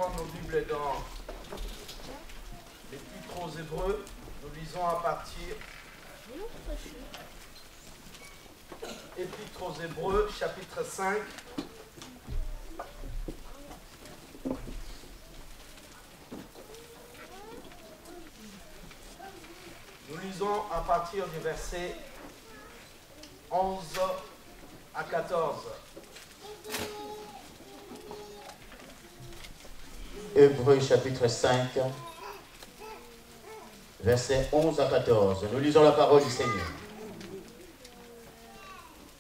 prendre nos Bibles dans l'Épître aux Hébreux. Nous lisons à partir Épître aux Hébreux, chapitre 5. Nous lisons à partir du verset 11 à 14. Hébreux chapitre 5, versets 11 à 14. Nous lisons la parole du Seigneur.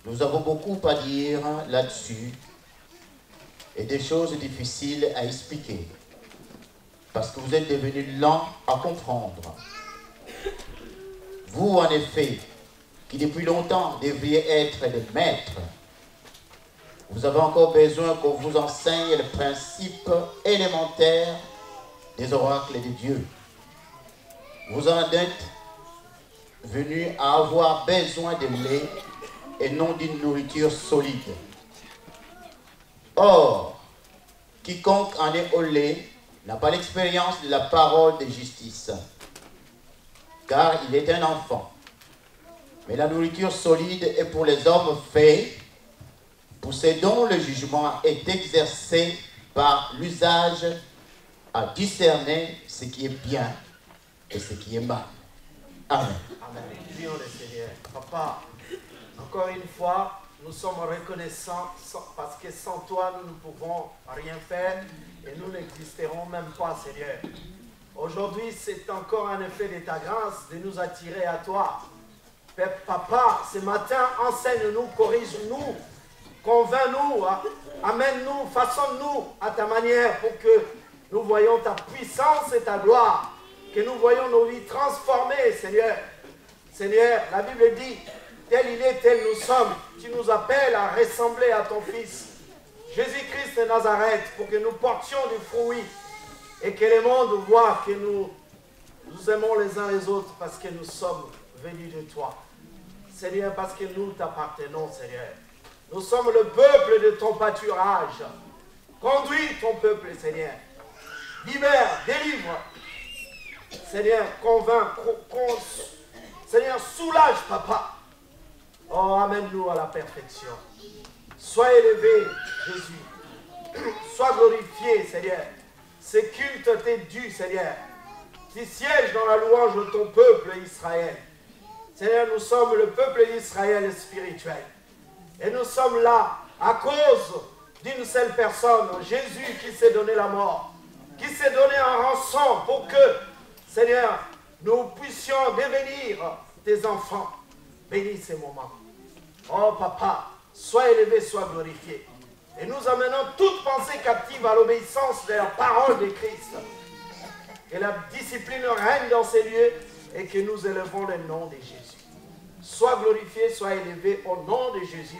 Nous avons beaucoup à dire là-dessus et des choses difficiles à expliquer parce que vous êtes devenus lents à comprendre. Vous, en effet, qui depuis longtemps devriez être des maîtres, vous avez encore besoin qu'on vous enseigne les principes élémentaires des oracles de Dieu. Vous en êtes venus à avoir besoin de lait et non d'une nourriture solide. Or, quiconque en est au lait n'a pas l'expérience de la parole de justice, car il est un enfant. Mais la nourriture solide est pour les hommes faits, pour ceux dont le jugement est exercé par l'usage à discerner ce qui est bien et ce qui est mal. Amen. Amen. Prions le Seigneur. Papa, encore une fois, nous sommes reconnaissants parce que sans toi, nous ne pouvons rien faire et nous n'existerons même pas, Seigneur. Aujourd'hui, c'est encore un effet de ta grâce de nous attirer à toi. Père, Papa, ce matin, enseigne-nous, corrige-nous, convainc-nous, amène-nous, façonne-nous à ta manière pour que nous voyions ta puissance et ta gloire, que nous voyions nos vies transformées, Seigneur. Seigneur, la Bible dit, tel il est, tel nous sommes. Tu nous appelles à ressembler à ton Fils, Jésus-Christ de Nazareth, pour que nous portions du fruit et que le monde voit que nous aimons les uns les autres parce que nous sommes venus de toi. Seigneur, parce que nous t'appartenons, Seigneur. Nous sommes le peuple de ton pâturage. Conduis ton peuple, Seigneur. Libère, délivre. Seigneur, convainc, Seigneur, soulage, Papa. Oh, amène-nous à la perfection. Sois élevé, Jésus. Sois glorifié, Seigneur. Ce culte t'est dû, Seigneur. Tu sièges dans la louange de ton peuple Israël. Seigneur, nous sommes le peuple d'Israël spirituel. Et nous sommes là à cause d'une seule personne, Jésus, qui s'est donné la mort, qui s'est donné un rançon pour que, Seigneur, nous puissions devenir tes enfants. Bénis ces moments. Oh Papa, sois élevé, sois glorifié. Et nous amenons toute pensée captive à l'obéissance de la parole de Christ. Que la discipline règne dans ces lieux et que nous élevons le nom de Jésus. Sois glorifié, sois élevé au nom de Jésus.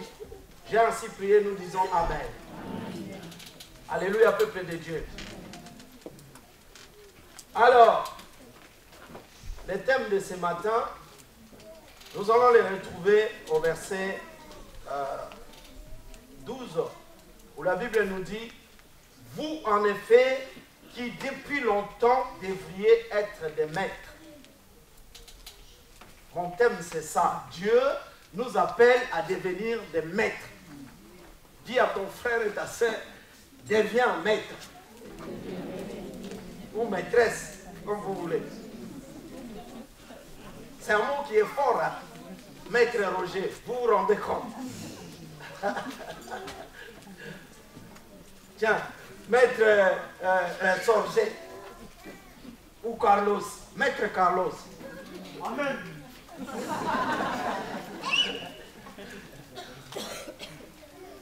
J'ai ainsi prié, nous disons Amen. Amen. Alléluia, peuple de Dieu. Alors, le thème de ce matin, nous allons les retrouver au verset 12, où la Bible nous dit, « Vous, en effet, qui depuis longtemps devriez être des maîtres. » Mon thème, c'est ça. Dieu nous appelle à devenir des maîtres. Dis à ton frère et ta soeur, deviens maître. Ou maîtresse, comme vous voulez. C'est un mot qui est fort, hein? Maître Roger, vous vous rendez compte? Tiens, maître Sorgé ou Carlos, maître Carlos. Amen.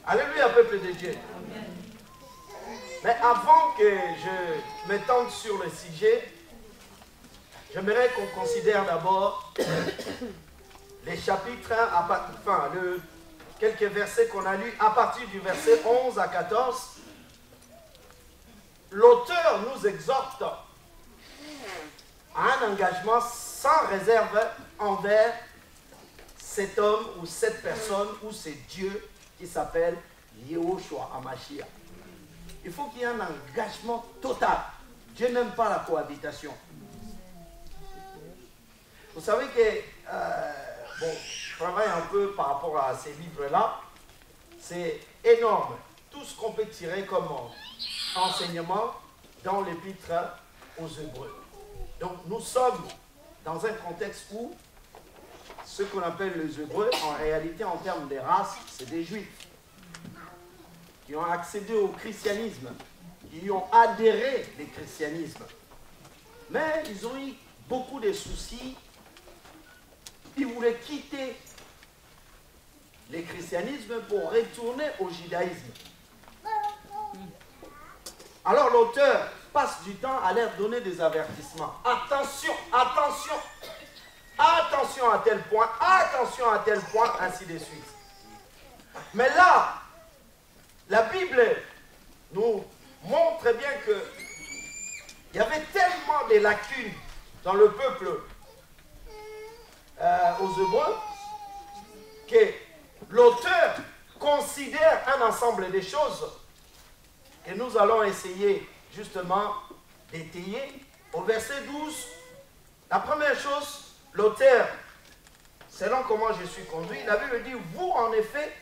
Alléluia, peuple de Dieu. Mais avant que je m'étende sur le sujet, j'aimerais qu'on considère d'abord les chapitres, quelques versets qu'on a lus à partir du verset 11 à 14. L'auteur nous exhorte à un engagement sans réserve envers cet homme ou cette personne ou ce Dieu qui s'appelle Yehoshua Hamashiach. Il faut qu'il y ait un engagement total. Dieu n'aime pas la cohabitation. Vous savez que, bon, je travaille un peu par rapport à ces livres-là. C'est énorme. Tout ce qu'on peut tirer comme enseignement dans l'épître aux Hébreux. Donc nous sommes dans un contexte où ce qu'on appelle les Hébreux, en réalité en termes de race, c'est des Juifs qui ont accédé au christianisme, qui ont adhéré au christianisme. Mais ils ont eu beaucoup de soucis. Ils voulaient quitter le christianisme pour retourner au judaïsme. Alors l'auteur passe du temps à leur donner des avertissements. Attention, attention, attention à tel point, ainsi de suite. Mais là, la Bible nous montre bien qu'il y avait tellement de lacunes dans le peuple aux Hébreux que l'auteur considère un ensemble de choses que nous allons essayer justement d'étayer. Au verset 12, la première chose, l'auteur, selon comment je suis conduit, la Bible dit, vous en effet,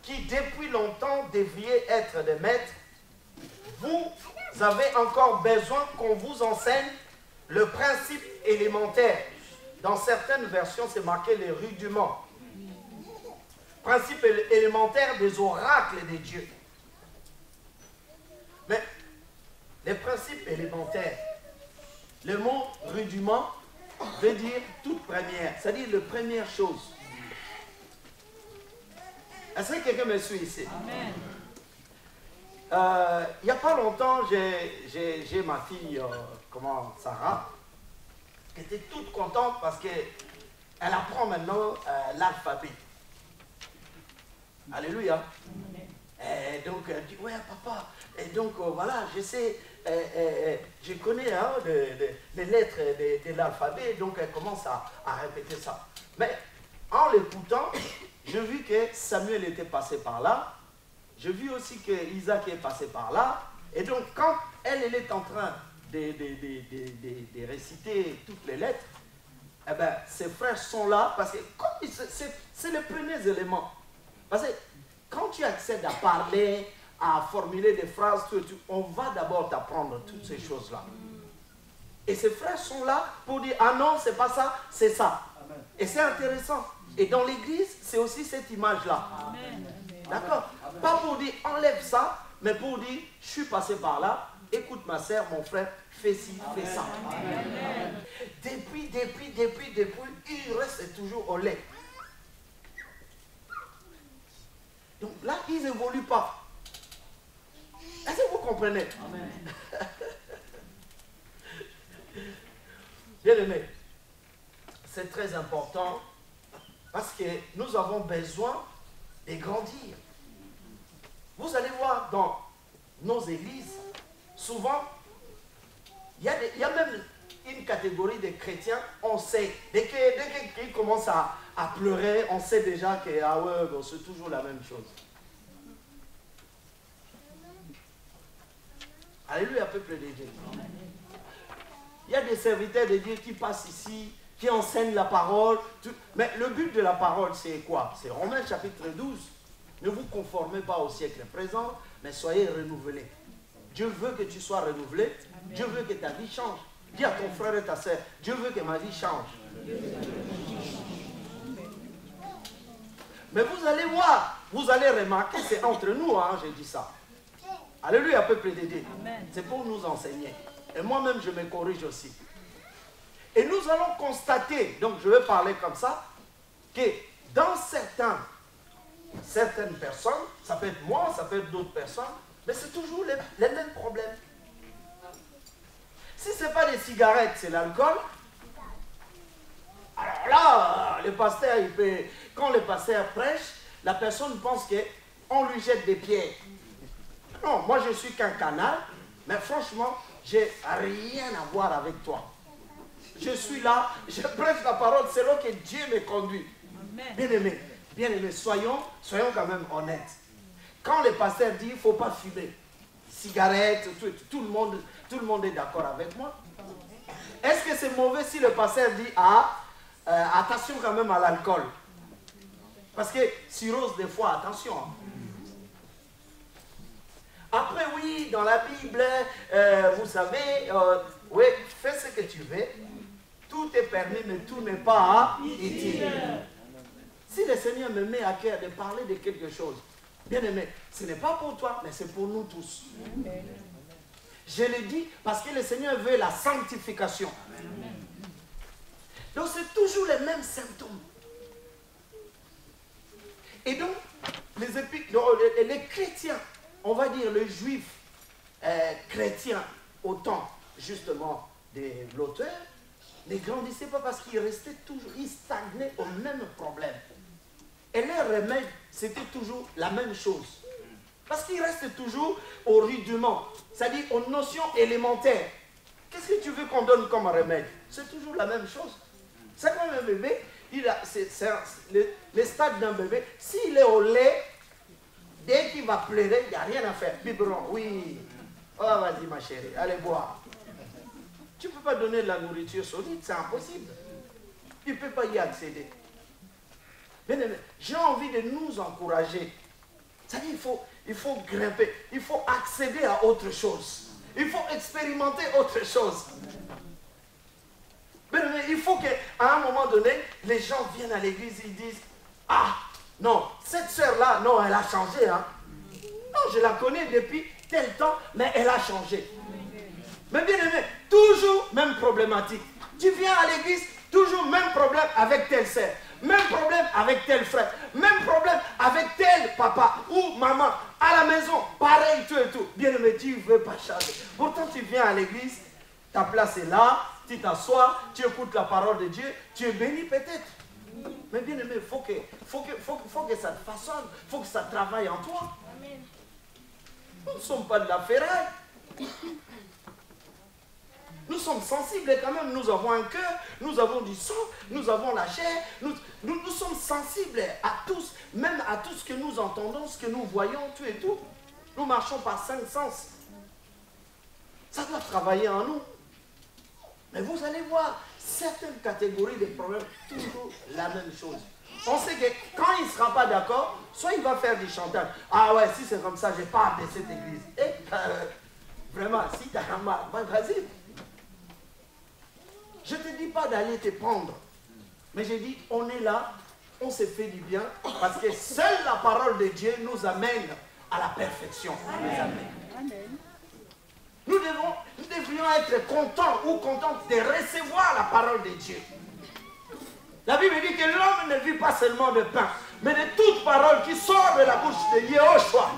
qui depuis longtemps devriez être des maîtres, vous avez encore besoin qu'on vous enseigne le principe élémentaire. Dans certaines versions, c'est marqué les rudiments. Principe élémentaire des oracles de Dieu. Mais les principes élémentaires, le mot rudiment veut dire toute première, c'est-à-dire la première chose. Est-ce que quelqu'un me suit ici? Amen. Il n'y a pas longtemps, j'ai ma fille, Sarah, qui était toute contente parce qu'elle apprend maintenant l'alphabet. Alléluia. Et donc elle dit, ouais papa, et donc voilà, je sais, je connais les lettres de l'alphabet, donc elle commence à répéter ça. Mais en l'écoutant, j'ai vu que Samuel était passé par là, j'ai vu aussi que Isaac est passé par là, et donc quand elle est en train de réciter toutes les lettres, eh ben, ses frères sont là, parce que c'est les premiers éléments. Parce que quand tu accèdes à parler, à formuler des phrases, on va d'abord t'apprendre toutes ces choses-là. Et ses frères sont là pour dire, ah non, c'est pas ça, c'est ça. Amen. Et c'est intéressant. Et dans l'église, c'est aussi cette image-là. D'accord? Pas pour dire, enlève ça, mais pour dire, je suis passé par là, écoute ma sœur, mon frère, fais ci, fais ça. Amen. Depuis, il reste toujours au lait. Donc là, ils n'évoluent pas. Est-ce que vous comprenez? Amen. Bien aimé, c'est très important parce que nous avons besoin de grandir. Vous allez voir dans nos églises, souvent, il y a même une catégorie de chrétiens, on sait, dès qu'ils commencent à pleurer, on sait déjà que ah ouais, bon, c'est toujours la même chose. Alléluia, peuple de Dieu. Il y a des serviteurs de Dieu qui passent ici, qui enseignent la parole. Mais le but de la parole, c'est quoi? C'est Romains chapitre 12. Ne vous conformez pas au siècle présent, mais soyez renouvelés. Dieu veut que tu sois renouvelé. Amen. Dieu veut que ta vie change. Dis à ton frère et ta soeur, Dieu veut que ma vie change. Mais vous allez voir, vous allez remarquer, c'est entre nous, hein, j'ai dit ça. Alléluia, peuple de Dieu. C'est pour nous enseigner. Et moi-même, je me corrige aussi. Et nous allons constater, donc je vais parler comme ça, que dans certaines personnes, ça peut être moi, ça peut être d'autres personnes, mais c'est toujours les mêmes problèmes. Si ce n'est pas des cigarettes, c'est l'alcool. Alors là, le pasteur, quand le pasteur prêche, la personne pense qu'on lui jette des pierres. Non, moi je suis qu'un canal, mais franchement, j'ai rien à voir avec toi. Je suis là, je prêche la parole selon que Dieu me conduit. Bien aimé, soyons quand même honnêtes. Quand le pasteur dit, il ne faut pas fumer, cigarettes, tout le monde est d'accord avec moi. Est-ce que c'est mauvais si le pasteur dit attention quand même à l'alcool? Parce que cirrhose des fois, attention. Après oui, dans la Bible, vous savez, oui, fais ce que tu veux. Tout est permis, mais tout n'est pas utile. Si le Seigneur me met à cœur de parler de quelque chose, bien aimé, ce n'est pas pour toi, mais c'est pour nous tous. Je le dis parce que le Seigneur veut la sanctification. Donc c'est toujours les mêmes symptômes. Et donc, les chrétiens, on va dire les juifs chrétiens au temps justement de l'auteur, ne grandissaient pas parce qu'ils restaient toujours, ils stagnaient au même problème. Et leur remède, c'était toujours la même chose. Parce qu'ils restent toujours au rudiment, c'est-à-dire aux notions élémentaires. Qu'est-ce que tu veux qu'on donne comme remède? C'est toujours la même chose. C'est comme un bébé, le stade d'un bébé, s'il est au lait, dès qu'il va pleurer, il n'y a rien à faire. Biberon, oui. Oh, vas-y ma chérie, allez boire. Tu ne peux pas donner de la nourriture solide, c'est impossible. Tu ne peux pas y accéder. Bien aimé, j'ai envie de nous encourager. C'est-à-dire il faut grimper, il faut accéder à autre chose. Il faut expérimenter autre chose. Bien aimé, il faut qu'à un moment donné, les gens viennent à l'église et ils disent « Ah, non, cette sœur-là, non, elle a changé. Hein. Non, je la connais depuis tel temps, mais elle a changé. » Mais bien aimé, toujours même problématique. Tu viens à l'église, toujours même problème avec telle sœur, même problème avec tel frère, même problème avec tel papa ou maman. À la maison, pareil, tout et tout. Bien aimé, tu ne veux pas changer. Pourtant, tu viens à l'église, ta place est là, tu t'assois, tu écoutes la parole de Dieu, tu es béni peut-être. Mais bien aimé, il faut que ça te façonne, il faut que ça travaille en toi. Nous ne sommes pas de la ferraille. Nous sommes sensibles quand même, nous avons un cœur, nous avons du sang, nous avons la chair, nous sommes sensibles à tous, même à tout ce que nous entendons, ce que nous voyons, tout et tout. Nous marchons par 5 sens. Ça doit travailler en nous. Mais vous allez voir, certaines catégories de problèmes, toujours la même chose. On sait que quand il ne sera pas d'accord, soit il va faire du chantage. Ah ouais, si c'est comme ça, je pars de cette église. Et vraiment, si tu as mal, vas-y. Je ne te dis pas d'aller te prendre. Mais je dis, on est là, on se fait du bien, parce que seule la parole de Dieu nous amène à la perfection. Amen. Nous devrions être contents ou contentes de recevoir la parole de Dieu. La Bible dit que l'homme ne vit pas seulement de pain, mais de toute parole qui sort de la bouche de Yehoshua.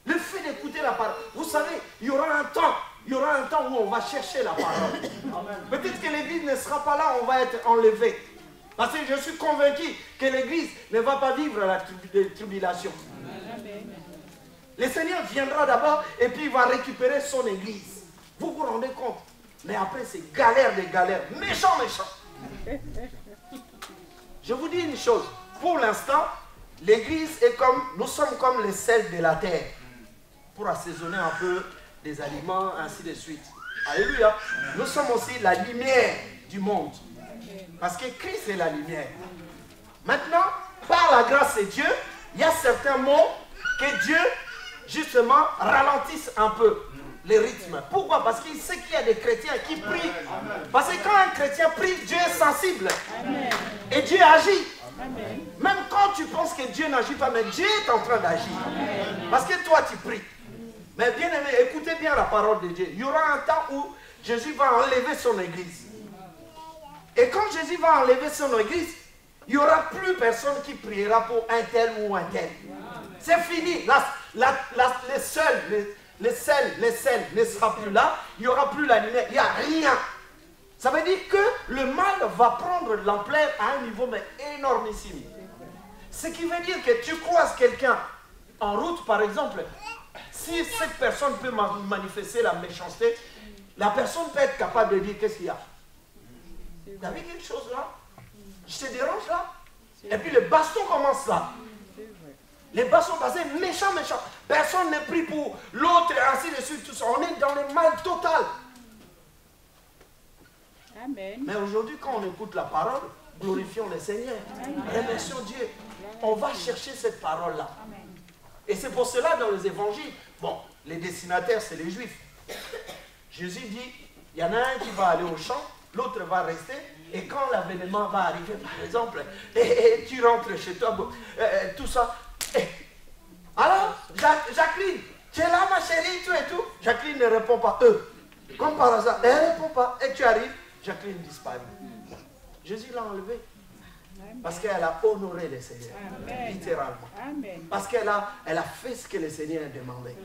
Le fait d'écouter la parole, vous savez, il y aura un temps où on va chercher la parole. Peut-être que l'église ne sera pas là, on va être enlevé. Parce que je suis convaincu que l'église ne va pas vivre la tribulation. Le Seigneur viendra d'abord et puis il va récupérer son église. Vous vous rendez compte? Mais après c'est galère des galères, méchant. Je vous dis une chose, pour l'instant, l'église est comme, nous sommes comme les sels de la terre. Pour assaisonner un peu des aliments, ainsi de suite. Alléluia. Nous sommes aussi la lumière du monde. Parce que Christ est la lumière. Maintenant, par la grâce de Dieu, il y a certains mots que Dieu, justement, ralentisse un peu les rythmes. Pourquoi? Parce qu'il sait qu'il y a des chrétiens qui prient. Parce que quand un chrétien prie, Dieu est sensible. Et Dieu agit. Même quand tu penses que Dieu n'agit pas, mais Dieu est en train d'agir. Parce que toi, tu pries. Mais bien aimé, écoutez bien la parole de Dieu. Il y aura un temps où Jésus va enlever son église. Et quand Jésus va enlever son église, il n'y aura plus personne qui priera pour un tel ou un tel. C'est fini. Les sels ne sera plus là. Il n'y aura plus la lumière. Il n'y a rien. Ça veut dire que le mal va prendre l'ampleur à un niveau mais énormissime. Ce qui veut dire que tu croises quelqu'un en route, par exemple, si cette personne peut manifester la méchanceté, la personne peut être capable de dire qu'est-ce qu'il y a. Vous avez quelque chose là? Je te dérange là? Et puis le baston commence là. Les bas sont basés méchants. Personne ne prie pour l'autre et ainsi de suite. Tout ça. On est dans le mal total. Amen. Mais aujourd'hui, quand on écoute la parole, glorifions le Seigneur. Remercions Dieu. On va chercher cette parole-là. Et c'est pour cela, dans les évangiles, bon, les destinataires, c'est les Juifs. Jésus dit, il y en a un qui va aller au champ, l'autre va rester, et quand l'avènement va arriver, par exemple, et tu rentres chez toi, tout ça. Alors, Jacqueline, tu es là, ma chérie, tout et tout. Jacqueline ne répond pas, comme par hasard, elle ne répond pas, et tu arrives, Jacqueline disparaît. Jésus l'a enlevée. Parce qu'elle a honoré le Seigneur, littéralement. Amen. Parce qu'elle a fait ce que le Seigneur demandait.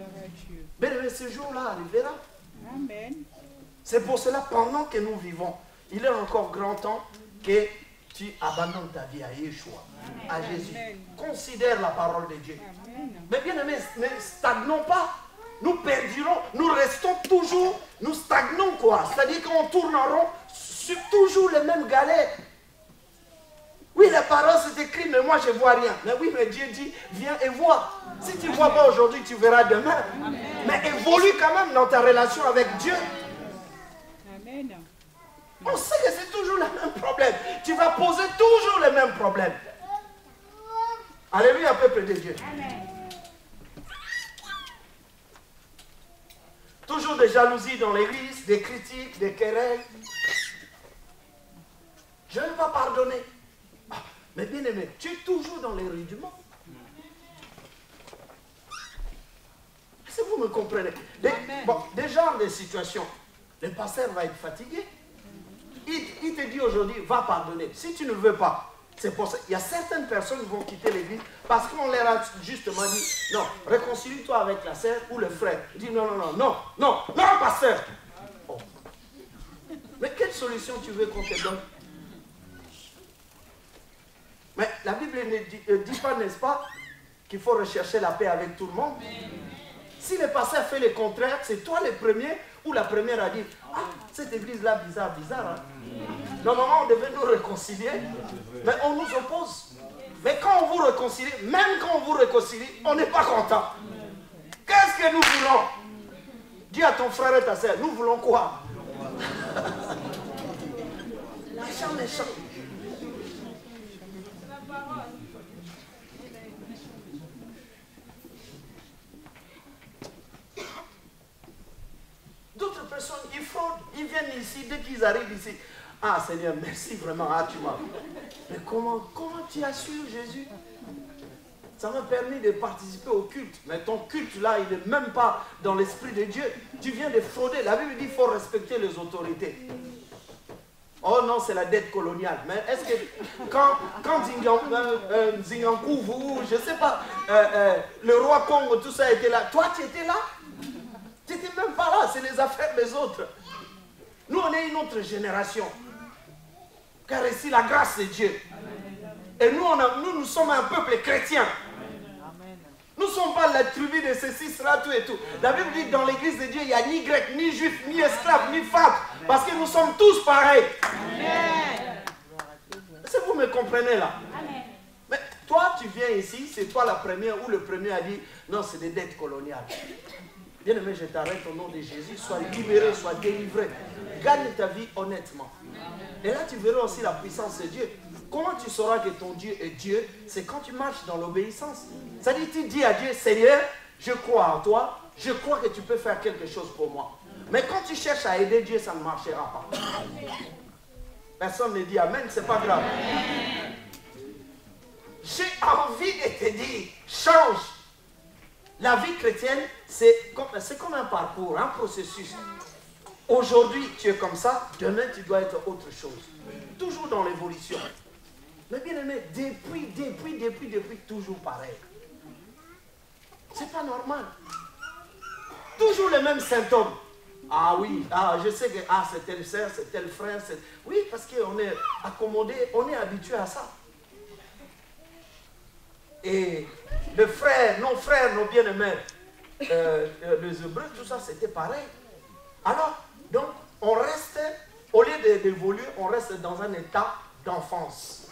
Mais ce jour-là arrivera. Amen. C'est pour cela, pendant que nous vivons, il est encore grand temps que tu abandonnes ta vie à Yeshua, à Jésus. Considère la parole de Dieu. Mais bien aimés, ne stagnons pas. Nous perdurons, nous restons toujours, nous stagnons quoi. C'est-à-dire qu'on tourne en rond sur toujours les mêmes galères. Oui, la parole c'est écrit, mais moi je ne vois rien. Mais oui, mais Dieu dit, viens et vois. Si tu ne vois pas aujourd'hui, tu verras demain. Amen. Mais évolue quand même dans ta relation avec Dieu. Amen. On sait que c'est toujours le même problème. Tu vas poser toujours les mêmes problèmes. Alléluia, peuple de Dieu. Amen. Toujours des jalousies dans l'église, des critiques, des querelles. Je ne vais pas pardonner. Mais bien aimé, tu es toujours dans les rudiments. Est-ce que vous me comprenez? Des genres de situations. Le pasteur va être fatigué. Il te dit aujourd'hui, va pardonner. Si tu ne veux pas, c'est pour ça. Il y a certaines personnes qui vont quitter l'église parce qu'on leur a justement dit, non, réconcilie-toi avec la sœur ou le frère. Il dit, non, pasteur. Oh. Mais quelle solution tu veux qu'on te donne? Mais la Bible ne dit pas, n'est-ce pas, qu'il faut rechercher la paix avec tout le monde. Si le pasteur fait le contraire, c'est toi le premier ou la première à dire, ah, cette église-là, bizarre. Hein? Normalement, on devait nous réconcilier, mais on nous oppose. Mais quand on vous réconcilie, même quand on vous réconcilie, on n'est pas content. Qu'est-ce que nous voulons? Dis à ton frère et ta soeur, nous voulons quoi? Méchant. D'autres personnes, ils fraudent, ils viennent ici, dès qu'ils arrivent ici. Ah Seigneur, merci vraiment, ah tu m'as. Mais comment tu as su Jésus? Ça m'a permis de participer au culte. Mais ton culte là, il n'est même pas dans l'esprit de Dieu. Tu viens de frauder. La Bible dit qu'il faut respecter les autorités. Oh non, c'est la dette coloniale. Mais est-ce que quand Zingankouvu, je ne sais pas, le roi Congo, tout ça était là, toi tu étais là? Tu n'étais même pas là, c'est les affaires des autres. Nous, on est une autre génération. Car ici, la grâce de Dieu. Et nous sommes un peuple chrétien. Nous ne sommes pas la tribu de ceci, cela, tout et tout. La Bible dit que dans l'église de Dieu, il n'y a ni grec, ni juif, ni esclave, ni femme. Parce que nous sommes tous pareils. Est-ce que vous me comprenez là? Amen. Mais toi, tu viens ici, c'est toi la première ou le premier a dit, non, c'est des dettes coloniales. Bien-aimé, je t'arrête au nom de Jésus. Sois libéré, sois délivré. Gagne ta vie honnêtement. Et là, tu verras aussi la puissance de Dieu. Comment tu sauras que ton Dieu est Dieu? C'est quand tu marches dans l'obéissance. C'est-à-dire, tu dis à Dieu, Seigneur, je crois en toi, je crois que tu peux faire quelque chose pour moi. Mais quand tu cherches à aider Dieu, ça ne marchera pas. Personne ne dit Amen, c'est pas grave. J'ai envie de te dire, change. La vie chrétienne, c'est comme un parcours, un processus. Aujourd'hui, tu es comme ça, demain, tu dois être autre chose. Toujours dans l'évolution. Mais bien aimé, depuis, toujours pareil. C'est pas normal. Toujours les mêmes symptômes. Ah oui, je sais que c'est tel sœur, c'est tel frère. Oui, parce qu'on est accommodé, on est habitué à ça. Et le frère, nos bien-aimés, les Hébreux, tout ça, c'était pareil. Alors, donc, on reste, au lieu d'évoluer, on reste dans un état d'enfance.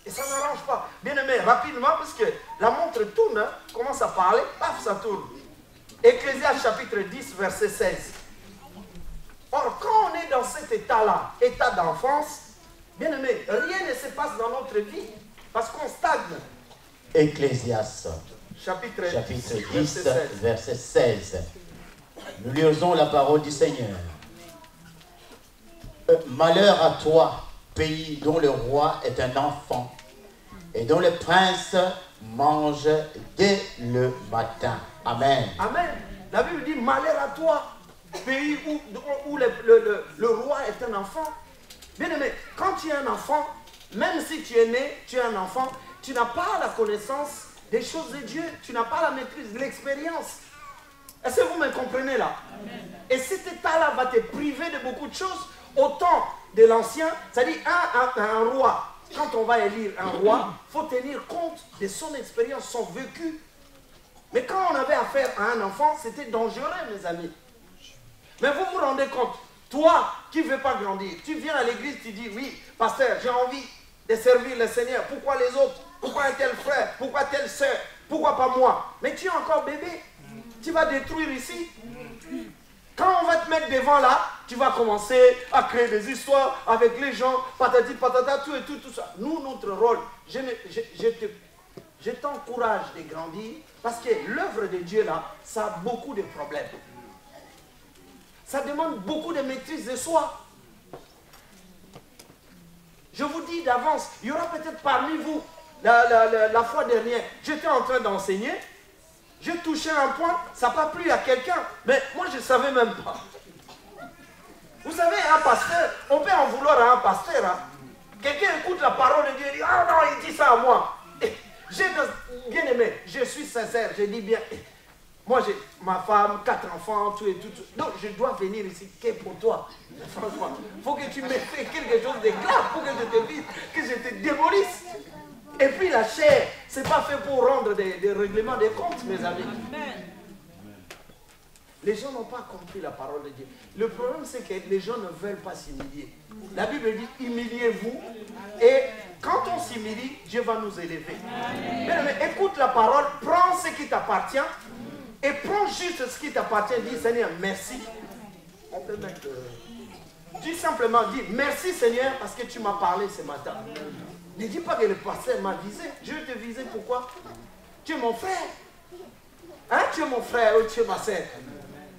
Et ça n'arrange pas. Bien aimé, rapidement, parce que la montre tourne, hein, commence à parler, paf, ça tourne. Ecclésiaste chapitre 10, verset 16. Or, quand on est dans cet état-là, état d'enfance, bien aimé, rien ne se passe dans notre vie, parce qu'on stagne. Ecclésiaste, Chapitre 10, verset 16. Nous lisons la parole du Seigneur. Malheur à toi, pays dont le roi est un enfant, et dont le prince mange dès le matin. Amen. Amen. La Bible dit, malheur à toi, pays où le roi est un enfant. Bien aimé, quand tu es un enfant, même si tu es né, tu es un enfant, tu n'as pas la connaissance des choses de Dieu, tu n'as pas la maîtrise, l'expérience. Est-ce que vous me comprenez là? Amen. Et cet état-là va te priver de beaucoup de choses. Au temps de l'ancien, c'est-à-dire un roi, quand on va élire un roi, il faut tenir compte de son expérience, son vécu. Mais quand on avait affaire à un enfant, c'était dangereux, mes amis. Mais vous vous rendez compte, toi qui ne veux pas grandir, tu viens à l'église, tu dis, oui, pasteur, j'ai envie de servir le Seigneur. Pourquoi les autres? Pourquoi un tel frère? Pourquoi telle soeur? Pourquoi pas moi? Mais tu es encore bébé. Tu vas détruire ici. Quand on va te mettre devant là, tu vas commencer à créer des histoires avec les gens, patati patata, tout et tout, tout ça. Nous, notre rôle, je t'encourage de grandir parce que l'œuvre de Dieu là, ça a beaucoup de problèmes. Ça demande beaucoup de maîtrise de soi. Je vous dis d'avance, il y aura peut-être parmi vous, la fois dernière, j'étais en train d'enseigner, j'ai touché un point, ça n'a pas plu à quelqu'un, mais moi je ne savais même pas. Vous savez, un pasteur, on peut en vouloir à un pasteur. Hein. Quelqu'un écoute la parole de Dieu et dit, ah non, il dit ça à moi. J'ai bien aimé, je suis sincère, je dis bien. Moi, j'ai ma femme, 4 enfants, tout et tout. Donc, je dois venir ici que pour toi. Franchement, il faut que tu me fasses quelque chose de grave pour que je te dise, que je te démolisse. Et puis, la chair, ce n'est pas fait pour rendre des règlements de comptes, mes amis. Les gens n'ont pas compris la parole de Dieu. Le problème, c'est que les gens ne veulent pas s'humilier. La Bible dit, humiliez-vous. Et quand on s'humilie, Dieu va nous élever. Mais écoute la parole, prends ce qui t'appartient. Et prends juste ce qui t'appartient, dis Seigneur, merci. On peut mettre. Dis simplement, dis merci Seigneur parce que tu m'as parlé ce matin. Ne dis pas que le pasteur m'a visé. Je vais te viser pourquoi? Tu es mon frère. Hein? Tu es mon frère ou tu es ma soeur.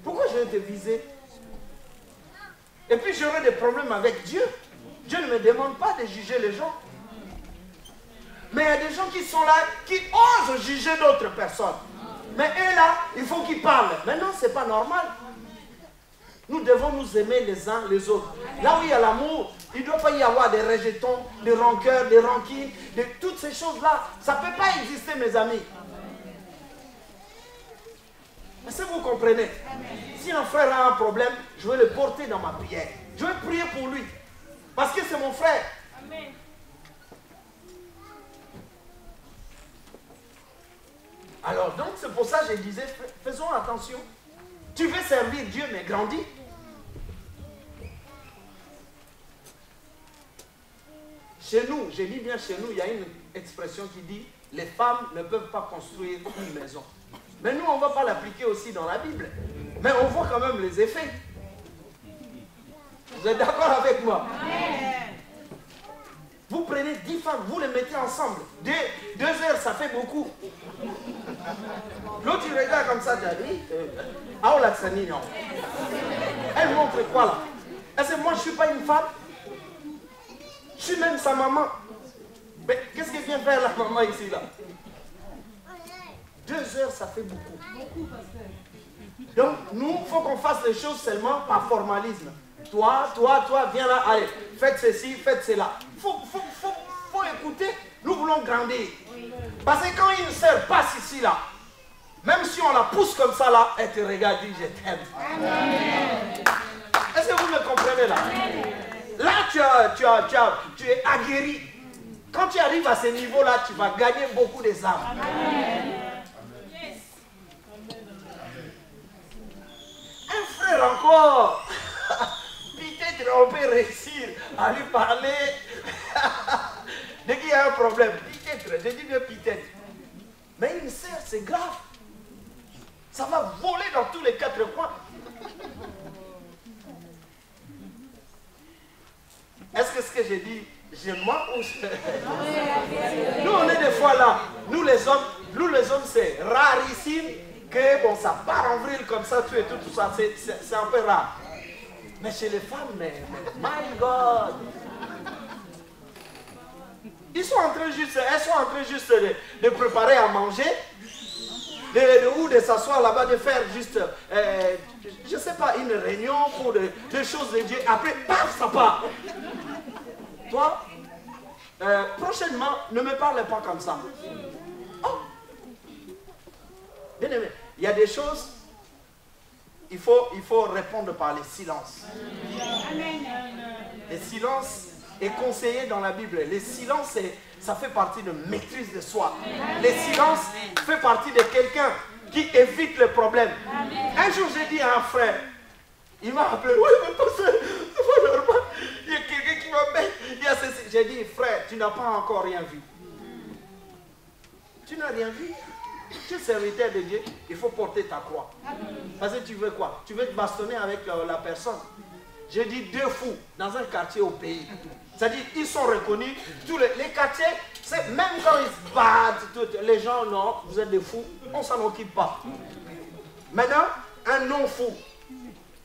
Pourquoi je vais te viser? Et puis j'aurai des problèmes avec Dieu. Dieu ne me demande pas de juger les gens. Mais il y a des gens qui sont là, qui osent juger d'autres personnes. Mais eux là, il faut qu'ils parlent. Mais non, ce n'est pas normal. Nous devons nous aimer les uns les autres. Là où il y a l'amour, il ne doit pas y avoir des rejetons, des rancœurs, des rancines, de toutes ces choses-là. Ça ne peut pas exister, mes amis. Est-ce que vous comprenez? Si un frère a un problème, je vais le porter dans ma prière. Je vais prier pour lui. Parce que c'est mon frère. Amen. Alors, donc, c'est pour ça que je disais, faisons attention. Tu veux servir Dieu, mais grandis. Chez nous, je dis bien chez nous, il y a une expression qui dit, les femmes ne peuvent pas construire une maison. Mais nous, on ne va pas l'appliquer aussi dans la Bible. Mais on voit quand même les effets. Vous êtes d'accord avec moi? Amen. Vous prenez 10 femmes, vous les mettez ensemble. 2 heures, ça fait beaucoup. L'autre, il regarde comme ça, tu as dit, elle montre quoi là? Est-ce que moi, je ne suis pas une femme? Je suis même sa maman. Mais qu'est-ce que vient faire la maman ici là? 2 heures, ça fait beaucoup. Donc, nous, il faut qu'on fasse les choses seulement par formalisme. Toi, viens là, allez, faites ceci, faites cela. Il faut écouter, nous voulons grandir. Parce que quand une sœur passe ici là, même si on la pousse comme ça là, elle te regarde et dit je t'aime. Est-ce que vous me comprenez là? Là, tu es aguerri. Quand tu arrives à ce niveau là, tu vas gagner beaucoup des âmes. Un frère encore. Peut-être on peut réussir à lui parler. Dès qu'il y a un problème. Peut-être, je dis bien peut-être. Mais une sœur, c'est grave. Ça va voler dans tous les quatre coins. Est-ce que ce que j'ai dit, je mens ou Nous, on est des fois là. Nous les hommes, c'est rarissime que bon, ça part en vrille comme ça, tout et tout ça. C'est un peu rare. Mais chez les femmes, mais my God! Elles sont en train juste de préparer à manger, ou de s'asseoir là-bas, de faire juste, je ne sais pas, une réunion pour des choses de Dieu. Après, paf, ça part. Toi, prochainement, ne me parle pas comme ça. Oh. Bien aimé, il y a des choses, il faut répondre par les silences. Les silences est conseillé dans la Bible. Les silences, ça fait partie de maîtrise de soi. Les silences fait partie de quelqu'un qui évite le problème. Un jour, j'ai dit à un frère, il m'a appelé, oui, mais pasteur, c'est pas normal. Il y a quelqu'un qui m'appelle. J'ai dit, frère, tu n'as pas encore rien vu. Tu n'as rien vu. Tu es serviteur de Dieu, il faut porter ta croix. Parce que tu veux quoi? Tu veux te bastonner avec la personne. J'ai dit deux fous dans un quartier au pays. C'est-à-dire, ils sont reconnus. Tous les quartiers, même quand ils se battent, les gens, non, vous êtes des fous, on ne s'en occupe pas. Maintenant, un non-fou,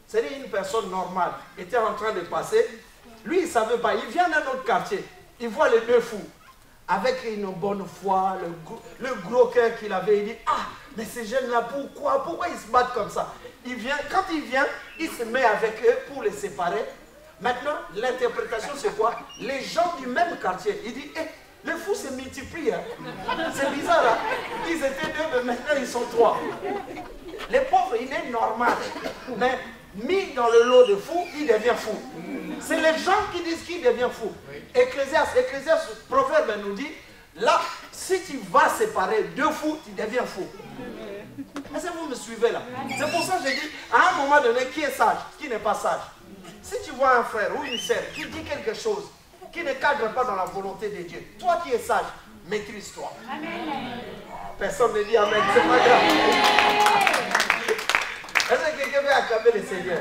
c'est-à-dire une personne normale, était en train de passer. Lui, il ne savait pas. Il vient d'un autre quartier. Il voit les deux fous. Avec une bonne foi, le gros cœur qu'il avait, il dit, ah, mais ces jeunes-là, pourquoi ils se battent comme ça? Quand il vient, il se met avec eux pour les séparer. Maintenant, l'interprétation, c'est quoi? Les gens du même quartier, il dit, les fous se multiplient. Hein. C'est bizarre, hein? Ils étaient deux, mais maintenant ils sont trois. Les pauvres, il est normal. Mais mis dans le lot de fous, il devient fou. C'est les gens qui disent qu'il devient fou. Ecclésiaste, Proverbe nous dit, là, si tu vas séparer deux fous, tu deviens fou. Est-ce que vous me suivez là? C'est pour ça que je dis, à un moment donné, qui est sage, qui n'est pas sage? Si tu vois un frère ou une sœur qui dit quelque chose, qui ne cadre pas dans la volonté de Dieu, toi qui es sage, maîtrise-toi. Personne ne dit Amen, c'est pas grave. Est-ce que quelqu'un veut acclamer le Seigneur?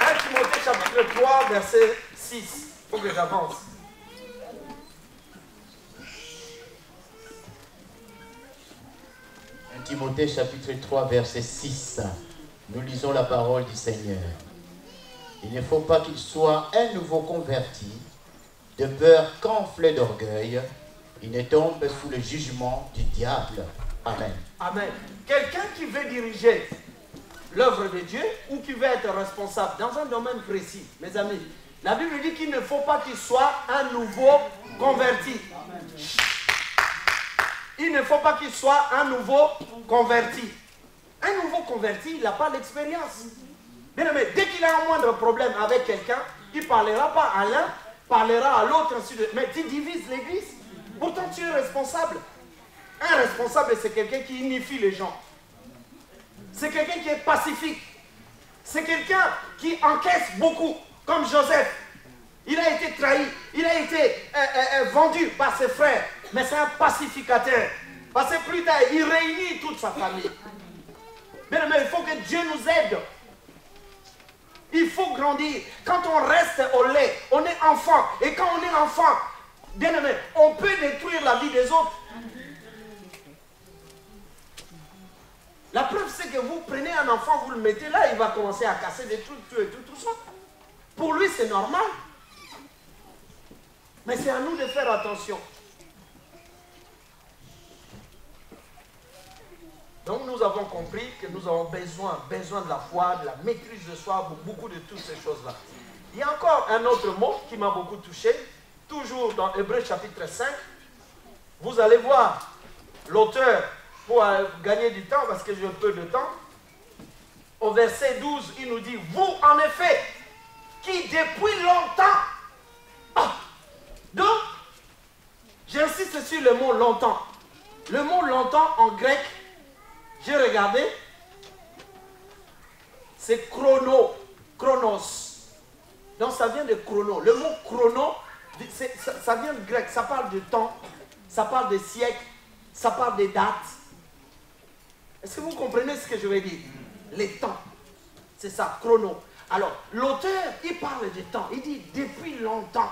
1 Timothée chapitre 3, verset 6. Il faut que j'avance. 1 Timothée chapitre 3, verset 6. Nous lisons la parole du Seigneur. Il ne faut pas qu'il soit un nouveau converti, de peur qu'enflé d'orgueil, il ne tombe sous le jugement du diable. Amen. Amen. Quelqu'un qui veut diriger l'œuvre de Dieu ou qui veut être responsable dans un domaine précis, mes amis, la Bible dit qu'il ne faut pas qu'il soit un nouveau converti. Il ne faut pas qu'il soit un nouveau converti. Un nouveau converti, il n'a pas l'expérience. Bien aimé, dès qu'il a un moindre problème avec quelqu'un, il ne parlera pas à l'un, parlera à l'autre, ainsi de suite. Mais tu divises l'église. Pourtant, tu es responsable. Un responsable, c'est quelqu'un qui unifie les gens. C'est quelqu'un qui est pacifique. C'est quelqu'un qui encaisse beaucoup, comme Joseph. Il a été trahi, il a été vendu par ses frères, mais c'est un pacificateur. Parce que plus tard, il réunit toute sa famille. Bien aimé, il faut que Dieu nous aide. Il faut grandir. Quand on reste au lait, on est enfant. Et quand on est enfant, bien aimé, on peut détruire la vie des autres. La preuve, c'est que vous prenez un enfant, vous le mettez là, il va commencer à casser des trucs, tout ça. Pour lui, c'est normal. Mais c'est à nous de faire attention. Donc nous avons compris que nous avons besoin de la foi, de la maîtrise de soi, pour beaucoup de toutes ces choses-là. Il y a encore un autre mot qui m'a beaucoup touché, toujours dans Hébreux chapitre 5. Vous allez voir l'auteur, pour gagner du temps, parce que j'ai peu de temps, au verset 12, il nous dit, vous en effet, qui depuis longtemps, donc, j'insiste sur le mot longtemps. Le mot longtemps en grec, j'ai regardé, c'est chronos. Donc ça vient de chrono. Le mot chrono, ça vient du grec. Ça parle de temps, ça parle de siècles, ça parle des dates. Est-ce que vous comprenez ce que je veux dire? Les temps. C'est ça, chrono. Alors, l'auteur, il parle de temps. Il dit depuis longtemps.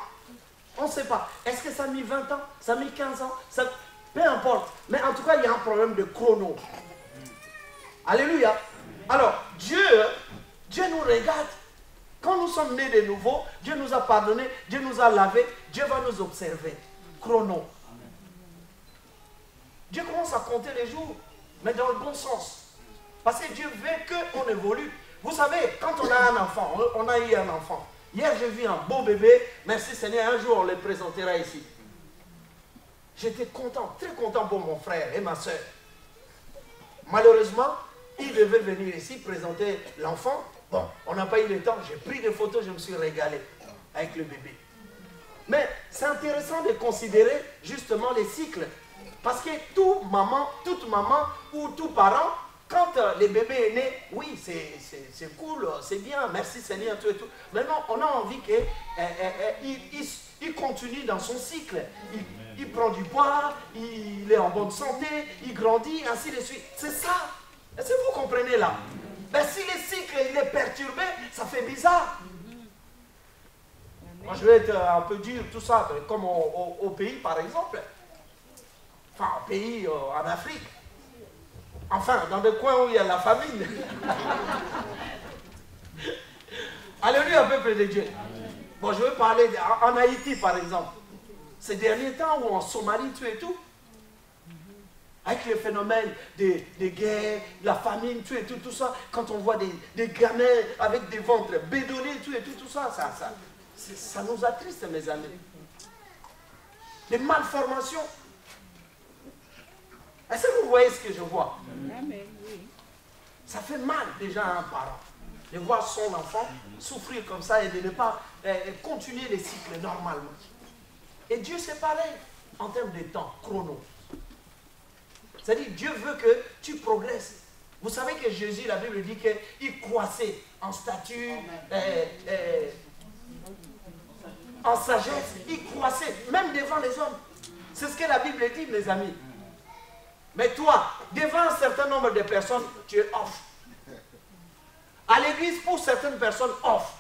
On ne sait pas. Est-ce que ça a mis 20 ans? Ça a mis 15 ans? Peu importe. Mais en tout cas, il y a un problème de chrono. Alléluia. Alors, Dieu nous regarde. Quand nous sommes nés de nouveau, Dieu nous a pardonné, Dieu nous a lavé, Dieu va nous observer. Chrono. Dieu commence à compter les jours, mais dans le bon sens. Parce que Dieu veut qu'on évolue. Vous savez, quand on a un enfant, on a eu un enfant. Hier, j'ai vu un beau bébé. Merci Seigneur, un jour on le présentera ici. J'étais content, très content pour mon frère et ma soeur. Malheureusement, il devait venir ici présenter l'enfant. Bon, on n'a pas eu le temps. J'ai pris des photos, je me suis régalé avec le bébé. Mais c'est intéressant de considérer justement les cycles. Parce que toute maman ou tout parent, quand le bébé est né, oui, c'est cool, c'est bien, merci Seigneur, tout et tout. Maintenant, on a envie qu'il continue dans son cycle. Il prend du poids, il est en bonne santé, il grandit, ainsi de suite. C'est ça. Est-ce que vous comprenez là? Ben, si le cycle il est perturbé, ça fait bizarre. Moi, je vais être un peu dur, tout ça, comme au pays, par exemple. Enfin, au pays, en Afrique. Enfin, dans des coins où il y a la famine. Alléluia, peuple de Dieu. Bon, je veux parler en Haïti, par exemple. Ces derniers temps, ou en Somalie, tout et tout. Avec le phénomène des guerres, la famine, tout et tout ça. Quand on voit des gamins avec des ventres bédonnés, tout et tout ça, ça nous attriste, mes amis. Des malformations. Est-ce que vous voyez ce que je vois? Amen, oui. Ça fait mal déjà à un parent de voir son enfant souffrir comme ça et de ne pas continuer les cycles normalement. Et Dieu c'est pareil en termes de temps, chrono. C'est-à-dire Dieu veut que tu progresses. Vous savez que Jésus, la Bible dit qu'il croissait en stature, en sagesse, il croissait même devant les hommes. C'est ce que la Bible dit, mes amis. Mais toi, devant un certain nombre de personnes, tu es off. À l'église, pour certaines personnes, off.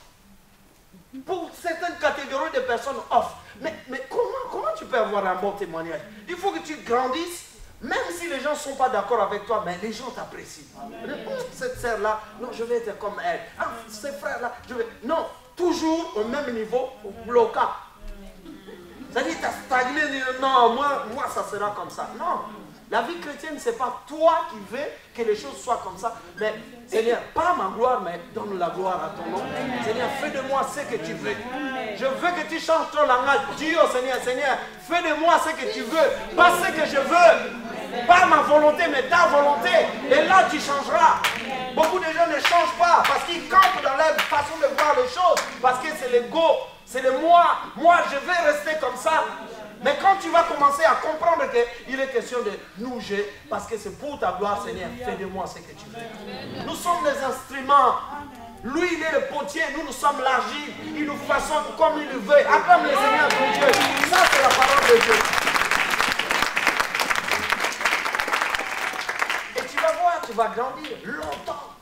Pour certaines catégories de personnes, off. Mais comment tu peux avoir un bon témoignage? Il faut que tu grandisses, même si les gens ne sont pas d'accord avec toi, mais les gens t'apprécient. Cette sœur-là, non, je vais être comme elle. Ah, ces frères-là, je vais... Non, toujours au même niveau, bloquant. C'est-à-dire, tu as stagné, non, moi, ça sera comme ça. Non. La vie chrétienne, ce n'est pas toi qui veux que les choses soient comme ça. Mais Seigneur, pas ma gloire, mais donne la gloire à ton nom. Seigneur, fais de moi ce que tu veux. Je veux que tu changes ton langage. Dis au Seigneur, Seigneur, fais de moi ce que tu veux. Pas ce que je veux. Pas ma volonté, mais ta volonté. Et là, tu changeras. Beaucoup de gens ne changent pas parce qu'ils campent dans leur façon de voir les choses. Parce que c'est l'ego, c'est le moi. Moi, je vais rester comme ça. Mais quand tu vas commencer à comprendre qu'il est question de nous jeter, parce que c'est pour ta gloire, Seigneur, fais de moi ce que tu veux. Nous sommes les instruments. Lui, il est le potier, nous sommes l'argile. Il nous façonne comme il le veut. Acclame le Seigneur ton Dieu. Ça, c'est la parole de Dieu. Et tu vas voir, tu vas grandir longtemps.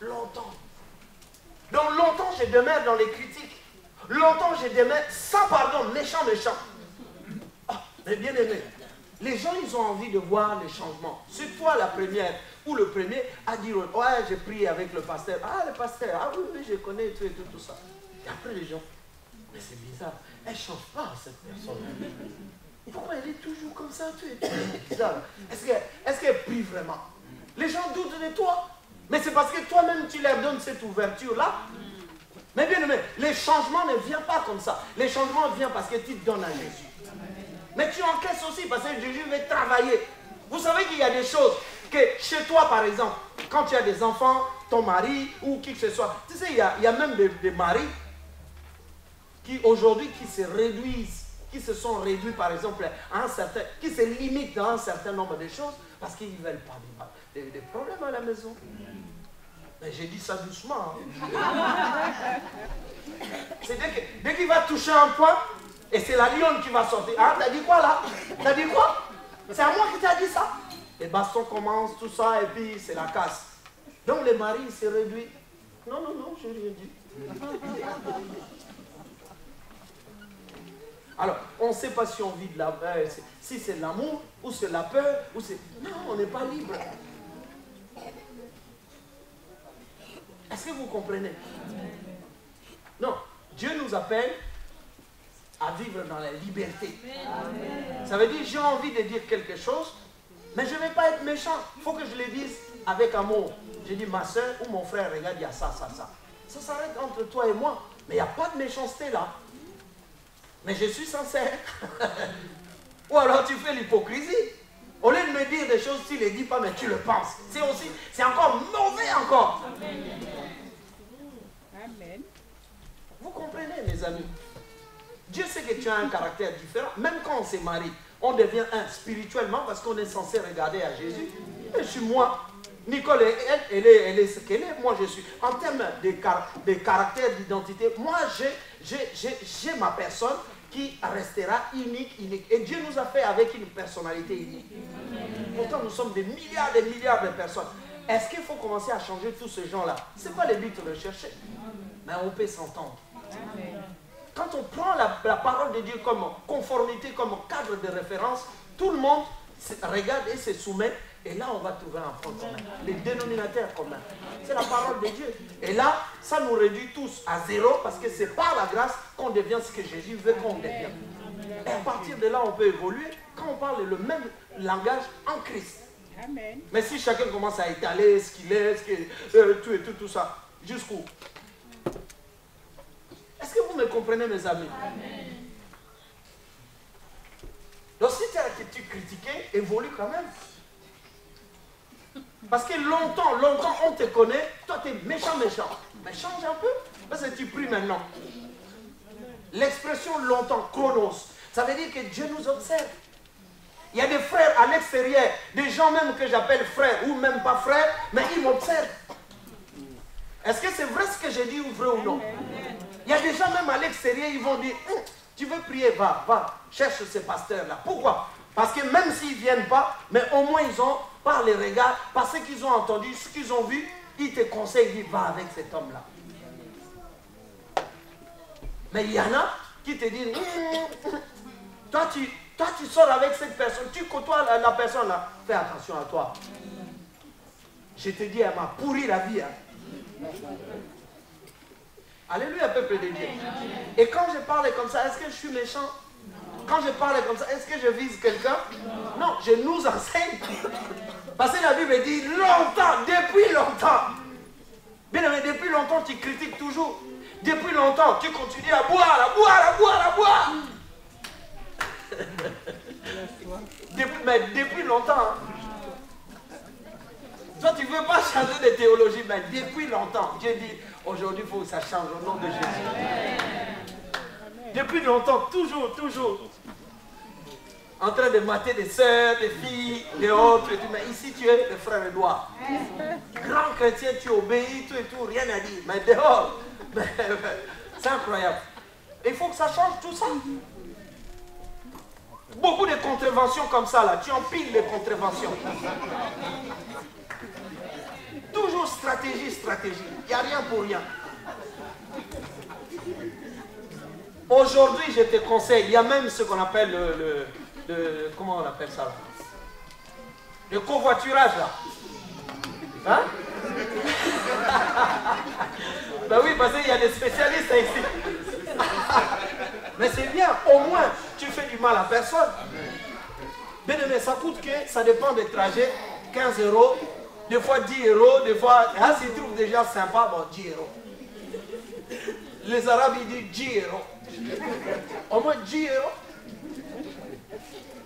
Donc longtemps, je demeure dans les critiques. Longtemps, je demeure sans pardon, méchant. Mais bien aimé, les gens, ils ont envie de voir les changements. C'est toi la première ou le premier à dire, ouais, j'ai prié avec le pasteur. Ah, le pasteur, ah oui, je connais tout et tout ça. Et après les gens, mais c'est bizarre, elle ne change pas cette personne. Pourquoi elle est toujours comme ça, tout et tout? C'est bizarre. Est-ce qu'elle prie vraiment? Les gens doutent de toi. Mais c'est parce que toi-même, tu leur donnes cette ouverture-là. Mais bien aimé, les changements ne viennent pas comme ça. Les changements viennent parce que tu te donnes à Jésus. Mais tu encaisses aussi parce que Jésus veut travailler. Vous savez qu'il y a des choses que chez toi, par exemple, quand tu as des enfants, ton mari ou qui que ce soit, tu sais, il y a même des maris qui aujourd'hui qui se réduisent, qui se sont réduits, par exemple, à un certain, qui se limitent dans un certain nombre de choses parce qu'ils ne veulent pas des problèmes à la maison. Mais j'ai dit ça doucement. Hein. C'est dès qui va toucher un point, et c'est la lionne qui va sortir. Ah, t'as dit quoi là? T'as dit quoi? C'est à moi qui t'ai dit ça. Les bastons commencent, tout ça, et puis c'est la casse. Donc le mari s'est réduit. Non, non, non, je n'ai rien dit. Alors, on ne sait pas si on vit de la si c'est de l'amour, ou c'est la peur, ou c'est... Non, on n'est pas libre. Est-ce que vous comprenez? Non, Dieu nous appelle à vivre dans la liberté. Ça veut dire, j'ai envie de dire quelque chose, mais je ne vais pas être méchant. Il faut que je le dise avec amour. Je dis, ma soeur ou mon frère, regarde, il y a ça, ça, ça. Ça s'arrête entre toi et moi. Mais il n'y a pas de méchanceté là. Mais je suis sincère. Ou alors tu fais l'hypocrisie. Au lieu de me dire des choses, tu ne les dis pas, mais tu le penses. C'est encore mauvais encore. Amen. Vous comprenez, mes amis? Dieu sait que tu as un caractère différent. Même quand on se marie, on devient un spirituellement parce qu'on est censé regarder à Jésus. Et je suis moi. Nicole, elle est ce qu'elle est. Moi, je suis. En termes de caractère, d'identité, moi, j'ai ma personne qui restera unique. Et Dieu nous a fait avec une personnalité unique. Pourtant, nous sommes des milliards de personnes. Est-ce qu'il faut commencer à changer tous ces gens-là? Ce n'est pas le but de rechercher. Mais on peut s'entendre. Quand on prend la parole de Dieu comme conformité, comme cadre de référence, tout le monde regarde et se soumet. Et là, on va trouver un point commun. Les dénominateurs communs. C'est la parole de Dieu. Et là, ça nous réduit tous à zéro parce que c'est par la grâce qu'on devient ce que Jésus veut qu'on devienne. Et à partir de là, on peut évoluer quand on parle le même langage en Christ. Amen. Mais si chacun commence à étaler ce qu'il est, tout ça, jusqu'où? Est-ce que vous me comprenez, mes amis? Amen. Donc si tu critiquais, évolue quand même. Parce que longtemps, on te connaît, toi tu es méchant. Mais change un peu, parce que tu pries maintenant. L'expression longtemps, chronos, ça veut dire que Dieu nous observe. Il y a des frères à l'extérieur, des gens même que j'appelle frères, ou même pas frères, mais ils m'observent. Est-ce que c'est vrai ce que j'ai dit ou vrai ou non? Il y a des gens même à l'extérieur, ils vont dire, tu veux prier, va, cherche ces pasteurs-là. Pourquoi? Parce que même s'ils ne viennent pas, mais au moins ils ont, par les regards, par ce qu'ils ont entendu, ce qu'ils ont vu, ils te conseillent, ils disent, va avec cet homme-là. Mais il y en a qui te disent, toi tu sors avec cette personne, tu côtoies la personne là, fais attention à toi. Je te dis, elle m'a pourri la vie. Hein. Alléluia, peuple de Dieu. Et quand je parle comme ça, est-ce que je suis méchant? Quand je parle comme ça, est-ce que je vise quelqu'un? Non, je nous enseigne. Parce que la Bible dit longtemps, depuis longtemps. Bien aimé, depuis longtemps, tu critiques toujours. Depuis longtemps, tu continues à boire. Mais depuis longtemps. Hein. Toi, tu ne veux pas changer de théologie, mais depuis longtemps. Dieu dit, aujourd'hui, il faut que ça change au nom de Jésus. Depuis longtemps, toujours. En train de mater des sœurs, des filles, des autres, et tout. Mais ici, tu es le frère Edouard. Grand chrétien, tu obéis, tout, rien à dire. Mais dehors, c'est incroyable. Il faut que ça change tout ça. Beaucoup de contraventions comme ça, là. Tu empiles les contraventions. Toujours stratégie. Il n'y a rien pour rien. Aujourd'hui, je te conseille, il y a même ce qu'on appelle comment on appelle ça là? Le covoiturage là. Hein? Ben oui, parce qu'il y a des spécialistes ici. Mais c'est bien, au moins, tu fais du mal à personne. Bien aimé, ça coûte que, ça dépend des trajets, 15 €, des fois 10 €, des fois, s'ils trouvent déjà sympa, bon, 10 €. Les Arabes, ils disent 10 €. Au moins 10 €.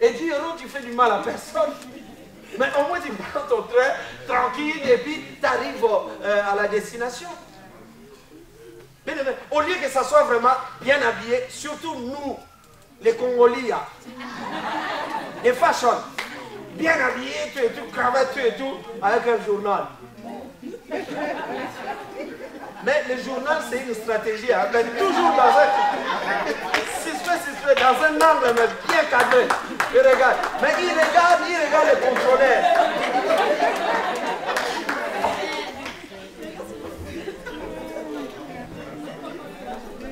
Et 10 €, tu fais du mal à personne. Mais au moins, tu prends ton train tranquille et puis tu arrives à la destination. Bien, au lieu que ça soit vraiment bien habillé, surtout nous, les Congolais, les fashion, bien habillés, tout, cravate, tout, avec un journal. Mais le journal, c'est une stratégie. Hein, mais toujours dans un suspect, dans un angle mais bien cadré. Il regarde. Mais il regarde le contrôleur.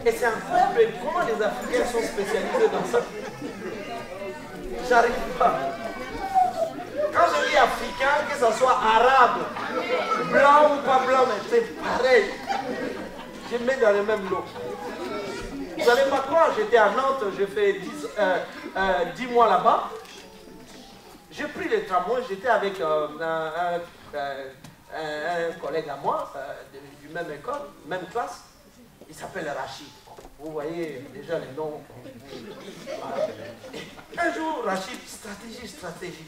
Et c'est incroyable comment les Africains sont spécialisés dans ça. J'arrive pas. Quand je dis africain, que ce soit arabe, blanc ou pas blanc, mais c'est pareil. Je mets dans le même lot. Vous n'allez pas croire, j'étais à Nantes, j'ai fait 10 mois là-bas. J'ai pris les tramways, j'étais avec un collègue à moi, du même école, même classe. Il s'appelle Rachid. Vous voyez déjà les noms. Un jour, Rachid, stratégie.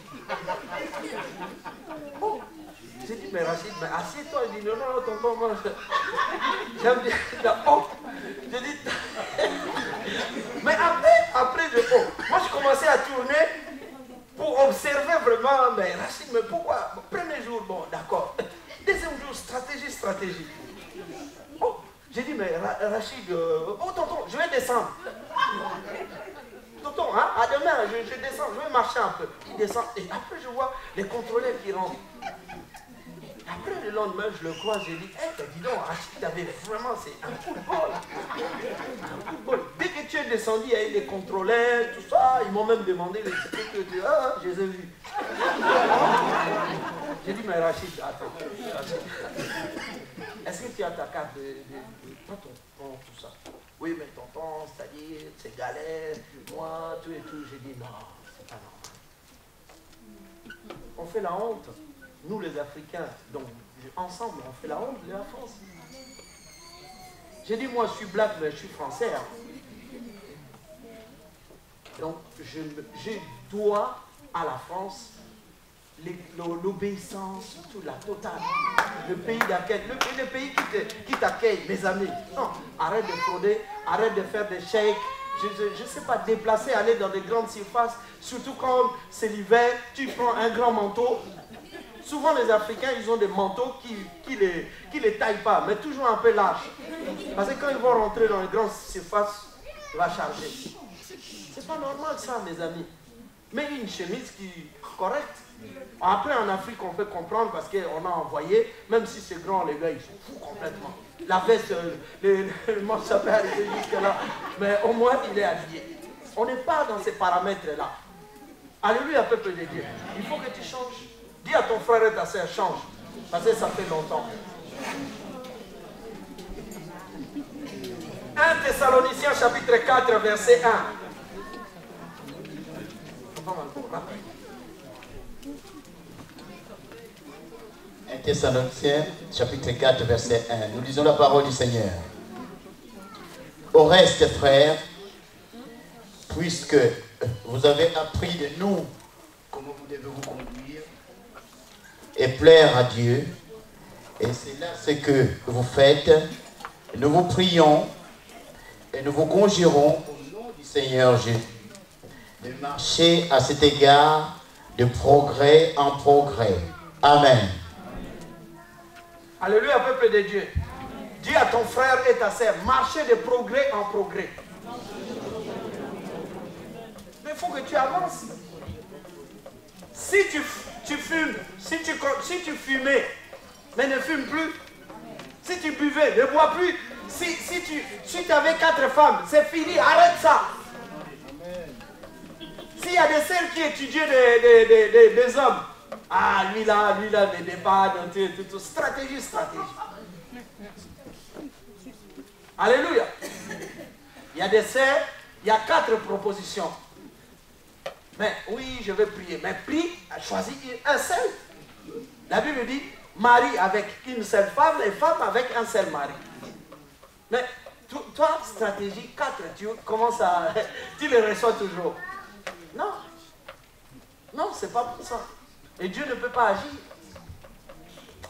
Oh, j'ai dit, mais Rachid, mais assieds-toi. Il dit, non, tonton, moi, j'aime bien. Oh, j'ai dit, mais après, moi, je commençais à tourner pour observer vraiment, mais Rachid, mais pourquoi? Premier jour, bon, d'accord. Deuxième jour, stratégie. Oh, j'ai dit, mais Rachid, oh tonton, je vais descendre. Tonton, hein, à demain, je descends, je vais marcher un peu. Il descend, et après je vois les contrôleurs qui rentrent. Après le lendemain, je le croise, j'ai dit, dis donc, Rachid, t'avais vraiment, c'est un coup de bol. Un coup de bol. Dès que tu es descendu, il y a eu les contrôleurs, tout ça, ils m'ont même demandé les sécurités. Ah, je les ai vus. J'ai dit, mais Rachid, attends, est-ce que tu as ta carte de tout ça? Oui, mais tonton, c'est-à-dire, c'est galère, moi, tout et tout. J'ai dit, non, c'est pas normal. On fait la honte. Nous, les Africains, donc, ensemble, on fait la honte de la France. J'ai dit, moi, je suis black, mais je suis français. Hein. Donc, je dois à la France l'obéissance, tout la totale. Le pays d'accueil, le pays qui t'accueille, mes amis. Non, arrête de frauder, arrête de faire des chèques. Je ne sais pas, déplacer, aller dans des grandes surfaces, surtout quand c'est l'hiver, tu prends un grand manteau. Souvent les Africains, ils ont des manteaux qui les taillent pas, mais toujours un peu larges. Parce que quand ils vont rentrer dans les grandes surfaces, il va charger. C'est pas normal ça, mes amis. Mais une chemise qui est correcte. Après, en Afrique, on peut comprendre parce qu'on a envoyé, même si c'est grand, les gars, ils sont fous complètement. La veste, le manche, ça peut arriver jusque-là. Mais au moins, il est habillé. On n'est pas dans ces paramètres-là. Alléluia, peuple de Dieu. Il faut que tu changes. Dis à ton frère et ta soeur, change. Parce que ça fait longtemps. 1 Thessaloniciens chapitre 4, verset 1. 1 Thessaloniciens chapitre 4, verset 1. Nous lisons la parole du Seigneur. Au reste, frères, puisque vous avez appris de nous comment vous devez vous conduire et plaire à Dieu, et c'est là ce que vous faites, nous vous prions et nous vous conjurons au nom du Seigneur Jésus de marcher à cet égard de progrès en progrès. Amen. Alléluia, peuple de Dieu. Dis à ton frère et ta sœur, marchez de progrès en progrès. Mais il faut que tu avances. Si tu fumes, si tu fumais, mais ne fume plus. Si tu buvais, ne bois plus. Si tu avais 4 femmes, c'est fini, arrête ça. S'il y a des sœurs qui étudient des hommes, ah, lui là, des débats, tout, stratégie. Alléluia. Il y a des sœurs, il y a 4 propositions. Mais oui, je vais prier. Mais prie, choisis un seul. La Bible dit, mari avec une seule femme et femme avec un seul mari. Mais toi, stratégie 4, tu commences à... tu les reçois toujours. Non. Non, c'est pas pour ça. Et Dieu ne peut pas agir.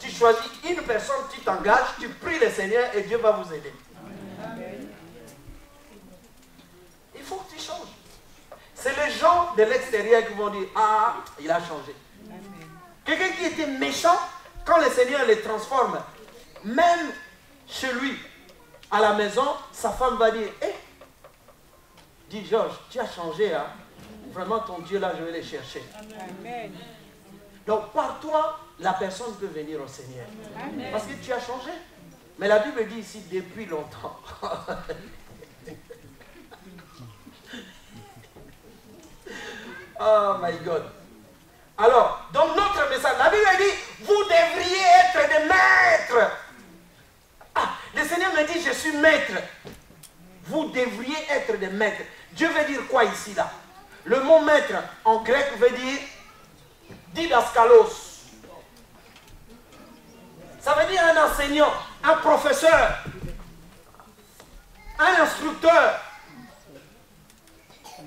Tu choisis une personne, tu t'engages, tu pries le Seigneur et Dieu va vous aider. Il faut que tu changes. C'est les gens de l'extérieur qui vont dire, ah, il a changé. Quelqu'un qui était méchant, quand le Seigneur les transforme, même chez lui, à la maison, sa femme va dire, hé, dis Georges, tu as changé, hein? Vraiment ton Dieu là, je vais le chercher. Amen. Donc par toi, la personne peut venir au Seigneur. Amen. Parce que tu as changé. Mais la Bible dit ici depuis longtemps. Oh my God. Alors, dans notre message, la Bible dit, vous devriez être des maîtres. Ah, le Seigneur me dit, je suis maître. Vous devriez être des maîtres. Dieu veut dire quoi ici là? Le mot maître en grec veut dire didaskalos. Ça veut dire un enseignant, un professeur, un instructeur.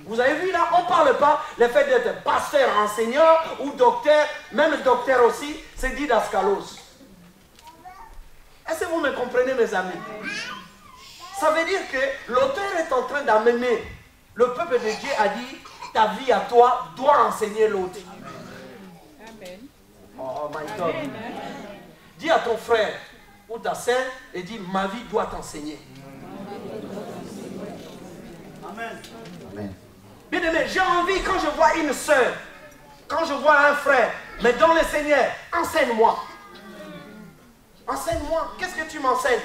Vous avez vu là, on ne parle pas le fait d'être pasteur, enseignant ou docteur, même docteur aussi, c'est didaskalos. Est-ce que vous me comprenez mes amis? Ça veut dire que l'auteur est en train d'amener, le peuple de Dieu a dit, ta vie à toi doit enseigner l'autre. Amen. Oh my God. Amen. Dis à ton frère ou ta sœur et dis, ma vie doit t'enseigner. Amen. Amen. Bien aimé, j'ai envie quand je vois une sœur, quand je vois un frère, mais dans le Seigneur, enseigne-moi. Enseigne-moi. Qu'est-ce que tu m'enseignes?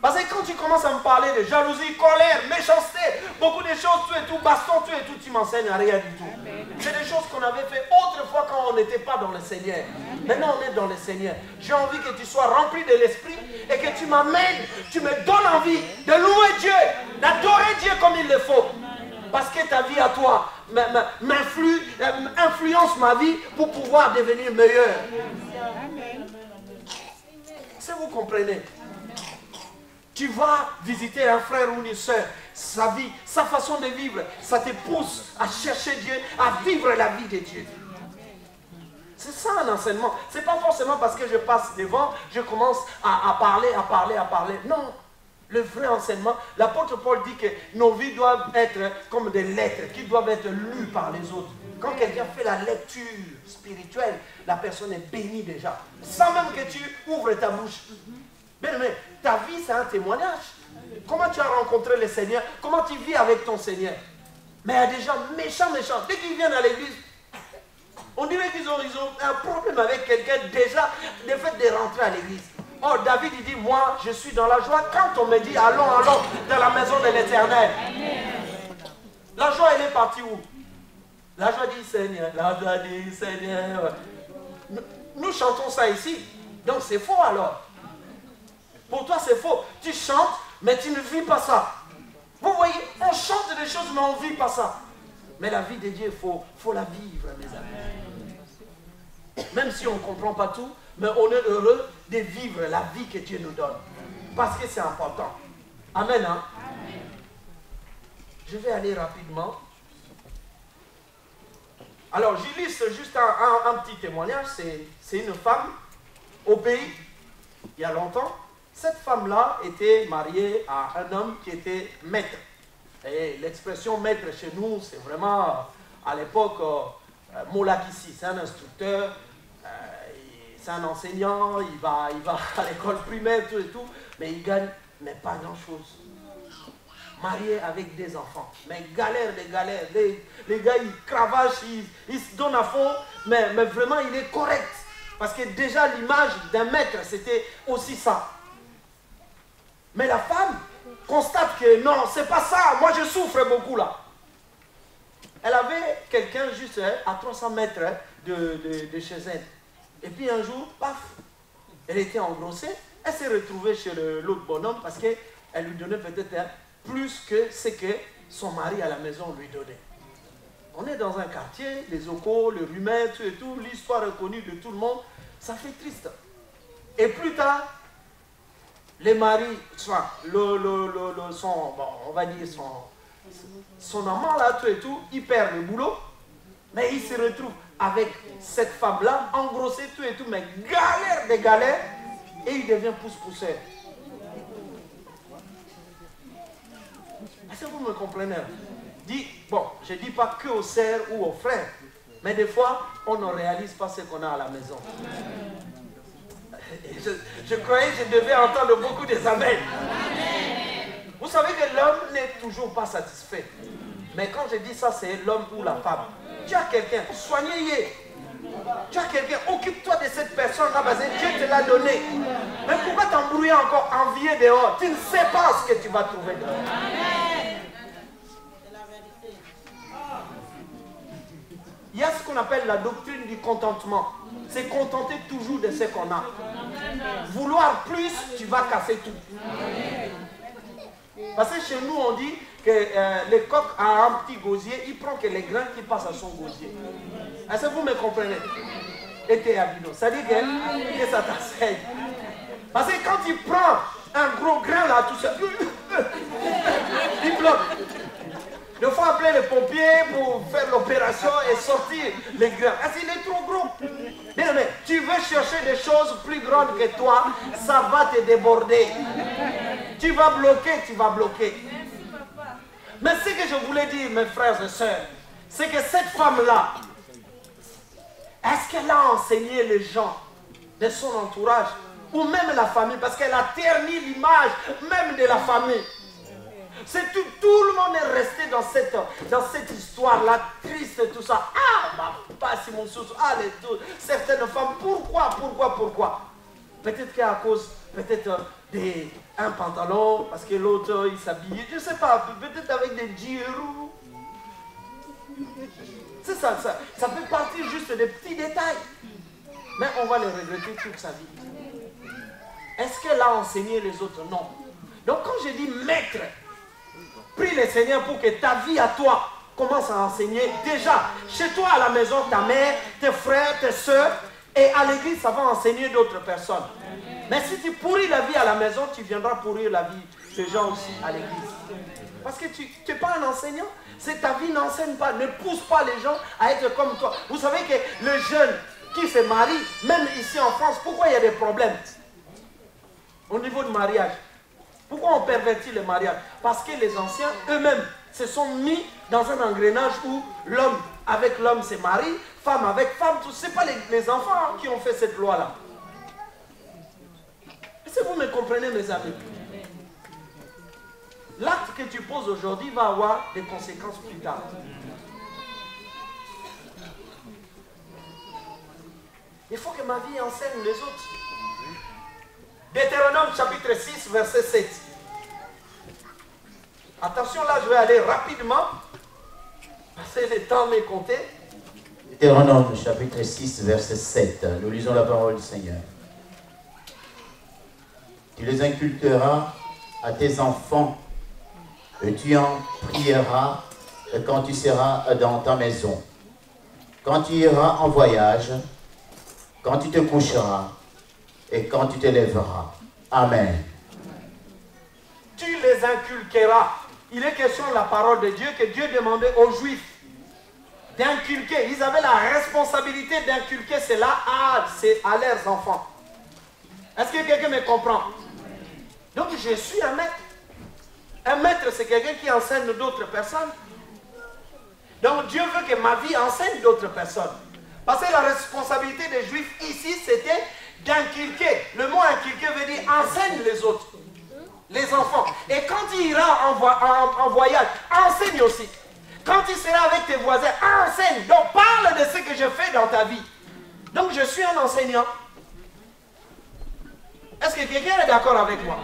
Parce que quand tu commences à me parler de jalousie, colère, méchanceté, beaucoup de choses, tout et tout, baston, tout et tout, tu m'enseignes rien du tout. C'est des choses qu'on avait fait autrefois quand on n'était pas dans le Seigneur. Maintenant, on est dans le Seigneur. J'ai envie que tu sois rempli de l'Esprit et que tu m'amènes, tu me donnes envie de louer Dieu, d'adorer Dieu comme il le faut. Parce que ta vie à toi influence ma vie pour pouvoir devenir meilleur. Si vous comprenez, tu vas visiter un frère ou une soeur, sa vie, sa façon de vivre, ça te pousse à chercher Dieu, à vivre la vie de Dieu. C'est ça un enseignement. Ce n'est pas forcément parce que je passe devant, je commence à parler. Non. Le vrai enseignement, l'apôtre Paul dit que nos vies doivent être comme des lettres qui doivent être lues par les autres. Quand quelqu'un fait la lecture spirituelle, la personne est bénie déjà. Sans même que tu ouvres ta bouche. Bien aimé, ta vie c'est un témoignage. Comment tu as rencontré le Seigneur? Comment tu vis avec ton Seigneur? Mais il y a des gens méchants. Dès qu'ils viennent à l'église, on dirait qu'ils ont un problème avec quelqu'un déjà, le fait de rentrer à l'église. Oh, David, il dit, moi, je suis dans la joie quand on me dit, allons dans la maison de l'Éternel. La joie, elle est partie où? La joie dit, Seigneur, la joie dit, Seigneur. Nous chantons ça ici, donc c'est faux alors. Pour toi, c'est faux. Tu chantes, mais tu ne vis pas ça. Vous voyez, on chante des choses, mais on ne vit pas ça. Mais la vie de Dieu, il faut la vivre, mes amis. Même si on ne comprend pas tout, mais on est heureux de vivre la vie que Dieu nous donne. Parce que c'est important. Amen, hein? Amen. Je vais aller rapidement. Alors, j'illustre juste un petit témoignage. C'est une femme au pays, il y a longtemps. Cette femme-là était mariée à un homme qui était maître. Et l'expression maître chez nous, c'est vraiment, à l'époque, Molakissi. C'est un instructeur, c'est un enseignant, il va à l'école primaire, tout et tout, mais il gagne, mais pas grand-chose. Marié avec des enfants, mais galère. Les gars, ils cravachent, ils se donnent à fond, mais vraiment, il est correct. Parce que déjà, l'image d'un maître, c'était aussi ça. Mais la femme constate que non, c'est pas ça, moi je souffre beaucoup là. Elle avait quelqu'un juste à 300 mètres de chez elle. Et puis un jour, paf, elle était engrossée, elle s'est retrouvée chez l'autre bonhomme parce qu'elle lui donnait peut-être plus que ce que son mari à la maison lui donnait. On est dans un quartier, les ocos, le rumain, tout et tout, l'histoire est connue de tout le monde, ça fait triste. Et plus tard, les maris, on va dire son amant là, tout et tout, il perd le boulot, mais il se retrouve avec cette femme-là, engrossée, tout et tout, mais galère, et il devient pousse-pousseur. Est-ce que vous me comprenez? Je ne dis pas que aux sœurs ou aux frères, mais des fois, on ne réalise pas ce qu'on a à la maison. Je croyais que je devais entendre beaucoup des amens. Vous savez que l'homme n'est toujours pas satisfait. Mais quand je dis ça, c'est l'homme ou la femme. Tu as quelqu'un, soignez-le. Tu as quelqu'un, occupe-toi de cette personne-là, parce que Dieu te l'a donné. Mais pourquoi t'embrouiller encore, envier dehors? Tu ne sais pas ce que tu vas trouver dehors. Il y a ce qu'on appelle la doctrine du contentement. C'est contenter toujours de ce qu'on a. Vouloir plus, tu vas casser tout. Parce que chez nous, on dit que le coq a un petit gosier, il prend que les grains qui passent à son gosier. Est-ce que vous me comprenez? Et t'es habillé. Ça dit que ça t'enseigne. Parce que quand il prend un gros grain là, tout ça, il bloque. Il faut appeler les pompiers pour faire l'opération et sortir les grains. Parce qu'il est trop gros. Mais tu veux chercher des choses plus grandes que toi, ça va te déborder. Tu vas bloquer. Mais ce que je voulais dire, mes frères et sœurs, c'est que cette femme-là, est-ce qu'elle a enseigné les gens de son entourage ou même la famille? Parce qu'elle a terni l'image même de la famille. C'est tout le monde est resté dans cette histoire-là, triste, tout ça. Ah, pas si mon sous, certaines femmes, pourquoi? Peut-être qu'à cause, un pantalon, parce que l'autre, il s'habille, je ne sais pas, peut-être avec des girous. C'est ça fait partie juste des petits détails. Mais on va les regretter toute sa vie. Est-ce qu'elle a enseigné les autres? Non. Donc quand je dis maître, prie le Seigneur pour que ta vie à toi commence à enseigner. Déjà, chez toi à la maison, ta mère, tes frères, tes soeurs, et à l'église, ça va enseigner d'autres personnes. Mais si tu pourris la vie à la maison, tu viendras pourrir la vie des gens aussi à l'église. Parce que tu n'es pas un enseignant. C'est ta vie n'enseigne pas. Ne pousse pas les gens à être comme toi. Vous savez que le jeune qui se marie, même ici en France, pourquoi il y a des problèmes au niveau du mariage? Pourquoi on pervertit le mariage? Parce que les anciens eux-mêmes se sont mis dans un engrenage où l'homme avec l'homme se marie, femme avec femme. Ce n'est pas les enfants qui ont fait cette loi-là. Est-ce que vous me comprenez, mes amis? L'acte que tu poses aujourd'hui va avoir des conséquences plus tard. Il faut que ma vie enseigne les autres. Deutéronome chapitre 6, verset 7. Attention, là, je vais aller rapidement, parce que le temps m'est compté. Deutéronome chapitre 6, verset 7. Nous lisons la parole du Seigneur. Tu les inculqueras à tes enfants, et tu en prieras quand tu seras dans ta maison, quand tu iras en voyage, quand tu te coucheras, et quand tu te lèveras. Amen. Tu les inculqueras. Il est question de la parole de Dieu que Dieu demandait aux Juifs d'inculquer. Ils avaient la responsabilité d'inculquer cela à leurs enfants. Est-ce que quelqu'un me comprend? Donc je suis un maître. Un maître, c'est quelqu'un qui enseigne d'autres personnes. Donc Dieu veut que ma vie enseigne d'autres personnes. Parce que la responsabilité des Juifs ici, c'était d'inculquer. Le mot inculquer veut dire enseigne les autres, les enfants. Et quand il ira en voyage, enseigne aussi. Quand il sera avec tes voisins, enseigne. Donc parle de ce que je fais dans ta vie. Donc je suis un enseignant. Est-ce que quelqu'un est d'accord avec moi?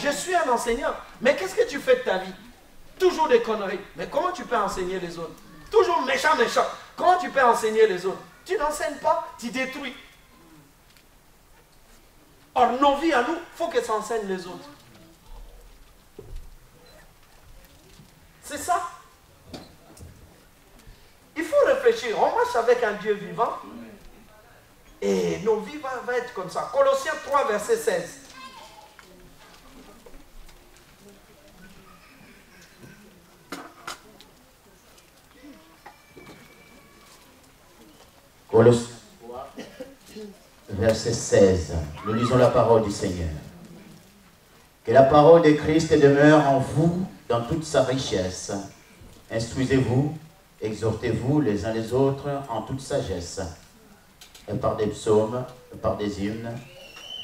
Je suis un enseignant. Mais qu'est-ce que tu fais de ta vie? Toujours des conneries. Mais comment tu peux enseigner les autres? Toujours méchant. Comment tu peux enseigner les autres? Tu n'enseignes pas, tu détruis. Or, nos vies à nous, il faut que ça enseigne les autres. C'est ça. Il faut réfléchir. On marche avec un Dieu vivant. Et nos vies vont être comme ça. Colossiens 3, verset 16. Colossiens 3, verset 16. Nous lisons la parole du Seigneur. Que la parole de Christ demeure en vous dans toute sa richesse. Instruisez-vous, exhortez-vous les uns les autres en toute sagesse, et par des psaumes, par des hymnes,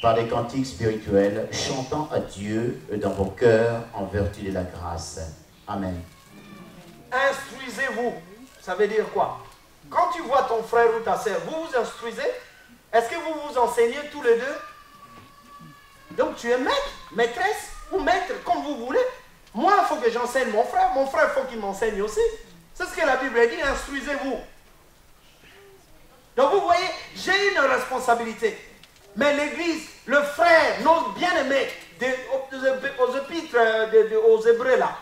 par des cantiques spirituels, chantant à Dieu dans vos cœurs en vertu de la grâce. Amen. Instruisez-vous. Ça veut dire quoi? Quand tu vois ton frère ou ta sœur, vous vous instruisez? Est-ce que vous vous enseignez tous les deux? Donc tu es maître, maîtresse ou maître, comme vous voulez. Moi, il faut que j'enseigne mon frère il faut qu'il m'enseigne aussi. C'est ce que la Bible dit, instruisez-vous. Donc vous voyez, j'ai une responsabilité. Mais l'Église, le frère, nos bien-aimés, aux épîtres, aux Hébreux là,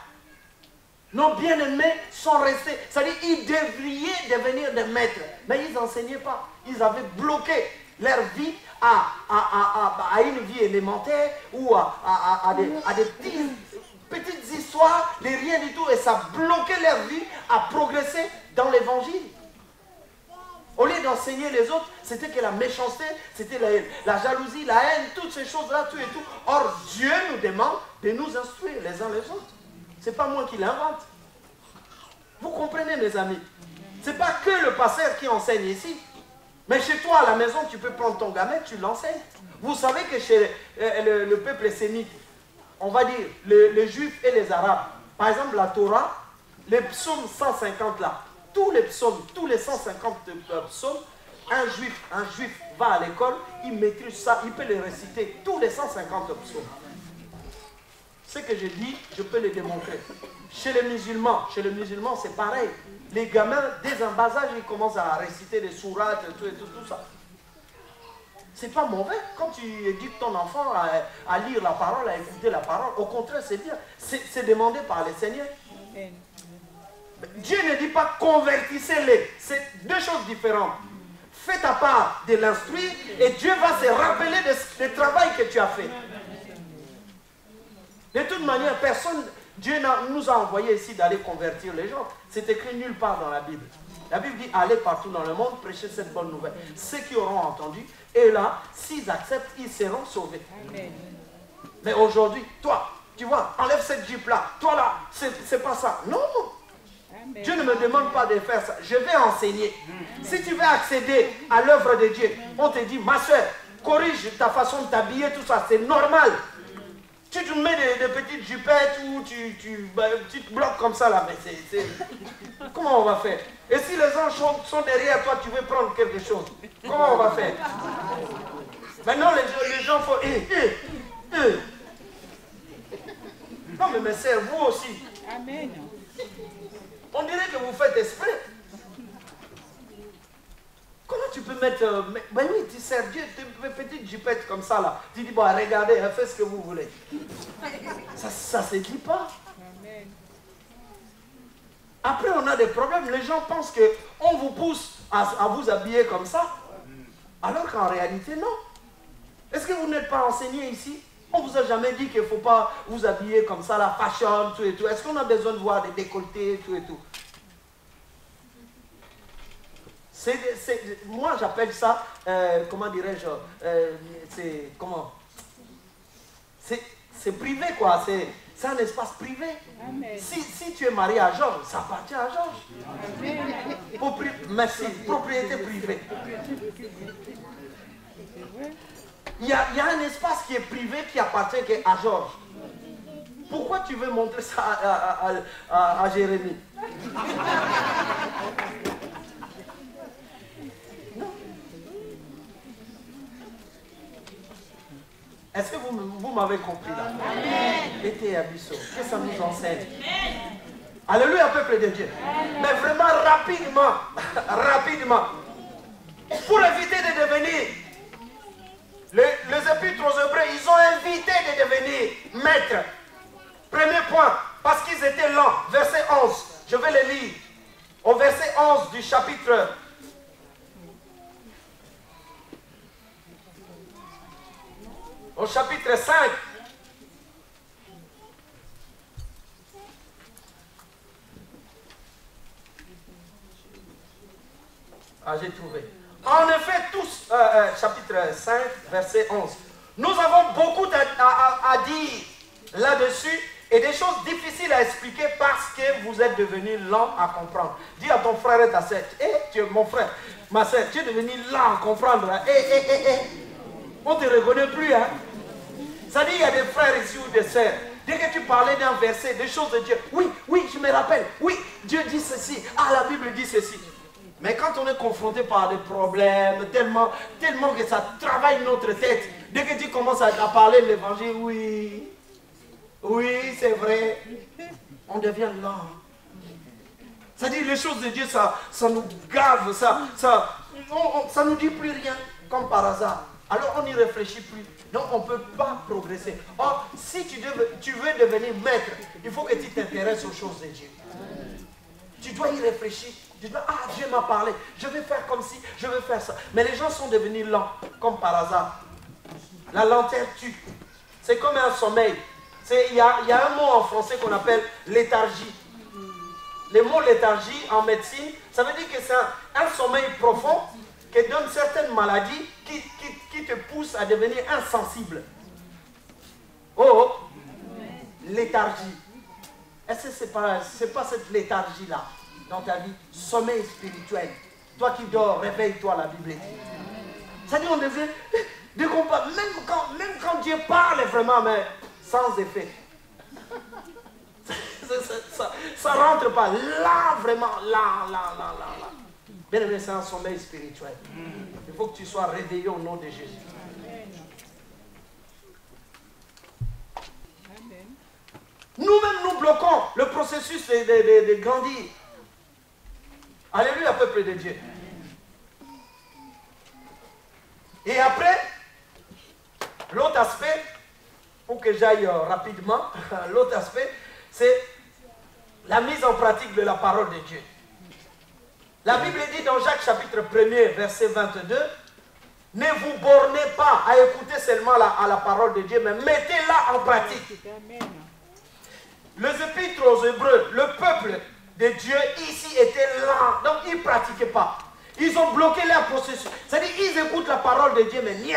nos bien-aimés sont restés, c'est-à-dire ils devraient devenir des maîtres, mais ils n'enseignaient pas. Ils avaient bloqué leur vie à une vie élémentaire ou à des petites histoires, de rien du tout, et ça bloquait leur vie à progresser dans l'évangile. Au lieu d'enseigner les autres, c'était que la méchanceté, c'était la jalousie, la haine, toutes ces choses-là, tout et tout. Or, Dieu nous demande de nous instruire les uns les autres. Ce n'est pas moi qui l'invente. Vous comprenez, mes amis? Ce n'est pas que le pasteur qui enseigne ici. Mais chez toi, à la maison, tu peux prendre ton gamin, tu l'enseignes. Vous savez que chez le peuple sémite, on va dire les Juifs et les Arabes, par exemple, la Torah, les psaumes 150 là, tous les psaumes, tous les 150 psaumes, un juif va à l'école, il maîtrise ça, il peut les réciter, tous les 150 psaumes. Ce que je dis, je peux les démontrer. Chez les musulmans c'est pareil. Les gamins, dès un bas âge, ils commencent à réciter des sourates, tout ça. C'est pas mauvais quand tu éduques ton enfant à lire la parole, à écouter la parole. Au contraire, c'est bien. C'est demandé par les seigneurs. Dieu ne dit pas convertissez-les. C'est deux choses différentes. Fais ta part de l'instruire et Dieu va se rappeler du travail que tu as fait. De toute manière, Dieu nous a envoyé ici d'aller convertir les gens. C'est écrit nulle part dans la Bible. La Bible dit allez partout dans le monde, prêcher cette bonne nouvelle. Ceux qui auront entendu, et là, s'ils acceptent, ils seront sauvés. Amen. Mais aujourd'hui, toi, tu vois, enlève cette jupe-là. Toi là, c'est pas ça. Non. Amen. Dieu ne me demande pas de faire ça. Je vais enseigner. Si tu veux accéder à l'œuvre de Dieu, on te dit, ma soeur, corrige ta façon de t'habiller, tout ça, c'est normal. Tu te mets des petites jupettes ou tu te bloques comme ça là, mais comment on va faire? Et si les gens sont derrière toi, tu veux prendre quelque chose, comment on va faire? Maintenant les gens font Non mais mes sœurs, vous aussi. Amen. On dirait que vous faites exprès. Comment tu peux mettre... Ben oui, tu sers Dieu, tes petites jupettes comme ça là. Tu dis, bon, regardez, faites ce que vous voulez. Ça ne se dit pas. Amen. Après, on a des problèmes. Les gens pensent qu'on vous pousse à vous habiller comme ça. Alors qu'en réalité, non. Est-ce que vous n'êtes pas enseigné ici? On ne vous a jamais dit qu'il ne faut pas vous habiller comme ça, la fashion, tout et tout. Est-ce qu'on a besoin de voir des décolletés, tout et tout? Moi j'appelle ça, comment dirais-je, c'est privé quoi, c'est un espace privé. Amen. Si tu es marié à Georges, ça appartient à Georges. Merci, propriété privée. Il y a un espace qui est privé qui appartient à Georges. Pourquoi tu veux montrer ça à Jérémie? Est-ce que vous m'avez compris là? Été à Bissau, que ça nous enseigne? Alléluia, peuple de Dieu. Amen. Mais vraiment rapidement, pour éviter de devenir, les épîtres aux Hébreux, ils ont évité de devenir maîtres. Premier point, parce qu'ils étaient lents. Verset 11, je vais le lire. Au verset 11 du chapitre au chapitre 5. Ah, j'ai trouvé. En effet, tous, chapitre 5, verset 11. Nous avons beaucoup à dire là-dessus et des choses difficiles à expliquer parce que vous êtes devenus lents à comprendre. Dis à ton frère et ta sœur, tu es mon frère, ma sœur, tu es devenu lent à comprendre. On ne te reconnaît plus, hein. Ça dit, il y a des frères ici ou des sœurs. Dès que tu parlais d'un verset, des choses de Dieu, oui, oui, je me rappelle, oui, Dieu dit ceci, ah, la Bible dit ceci. Mais quand on est confronté par des problèmes, tellement que ça travaille notre tête, dès que tu commences à parler de l'évangile, oui, oui, c'est vrai, on devient lent. Ça dit, les choses de Dieu, ça nous gave, ça nous dit plus rien, comme par hasard. Alors on n'y réfléchit plus. Donc on ne peut pas progresser. Or, si tu veux devenir maître, il faut que tu t'intéresses aux choses de Dieu. Tu dois y réfléchir. Tu dois, ah, Dieu m'a parlé, je vais faire comme ci, je vais faire ça. Mais les gens sont devenus lents, comme par hasard. La lenteur tue. C'est comme un sommeil. Il y a un mot en français qu'on appelle léthargie. Le mot léthargie en médecine, ça veut dire que c'est un sommeil profond qui donne certaines maladies qui te poussent à devenir insensible. Oh, léthargie. Est-ce que c'est pas cette léthargie-là dans ta vie? Sommeil spirituel. Toi qui dors, réveille-toi, la Bible dit. Ça dit, on devait, dès qu'on parle, même quand Dieu parle vraiment, mais sans effet. Ça rentre pas. Là, vraiment, là. Bien aimé, c'est un sommeil spirituel. Il faut que tu sois réveillé au nom de Jésus. Nous-mêmes, nous bloquons le processus de grandir. Alléluia, peuple de Dieu. Et après, l'autre aspect, pour que j'aille rapidement, l'autre aspect, c'est la mise en pratique de la parole de Dieu. La Bible dit dans Jacques chapitre 1er, verset 22, « Ne vous bornez pas à écouter seulement à la parole de Dieu, mais mettez-la en pratique. » Les épîtres aux Hébreux, le peuple de Dieu ici était lent, donc ils ne pratiquaient pas. Ils ont bloqué leur processus. C'est-à-dire qu'ils écoutent la parole de Dieu, mais niet.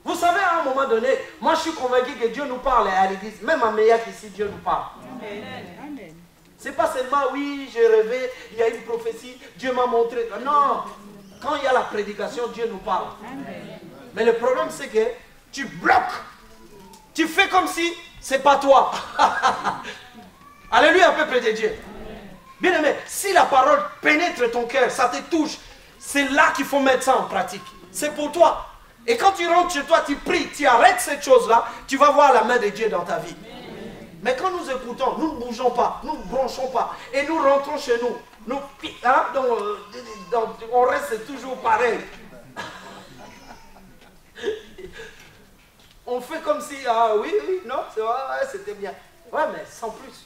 Vous savez, à un moment donné, moi je suis convaincu que Dieu nous parle à l'église. Même à Meillac ici, Dieu nous parle. Amen. C'est pas seulement, oui, j'ai rêvé, il y a une prophétie, Dieu m'a montré. Non, quand il y a la prédication, Dieu nous parle. Amen. Mais le problème, c'est que tu bloques. Tu fais comme si c'est pas toi. Alléluia, peuple de Dieu. Bien aimé, si la parole pénètre ton cœur, ça te touche, c'est là qu'il faut mettre ça en pratique. C'est pour toi. Et quand tu rentres chez toi, tu pries, tu arrêtes cette chose-là, tu vas voir la main de Dieu dans ta vie. Mais quand nous écoutons, nous ne bougeons pas, nous ne branchons pas, et nous rentrons chez nous, on reste toujours pareil. On fait comme si, ah oui, non, c'est vrai, ouais, c'était bien. Ouais, mais sans plus.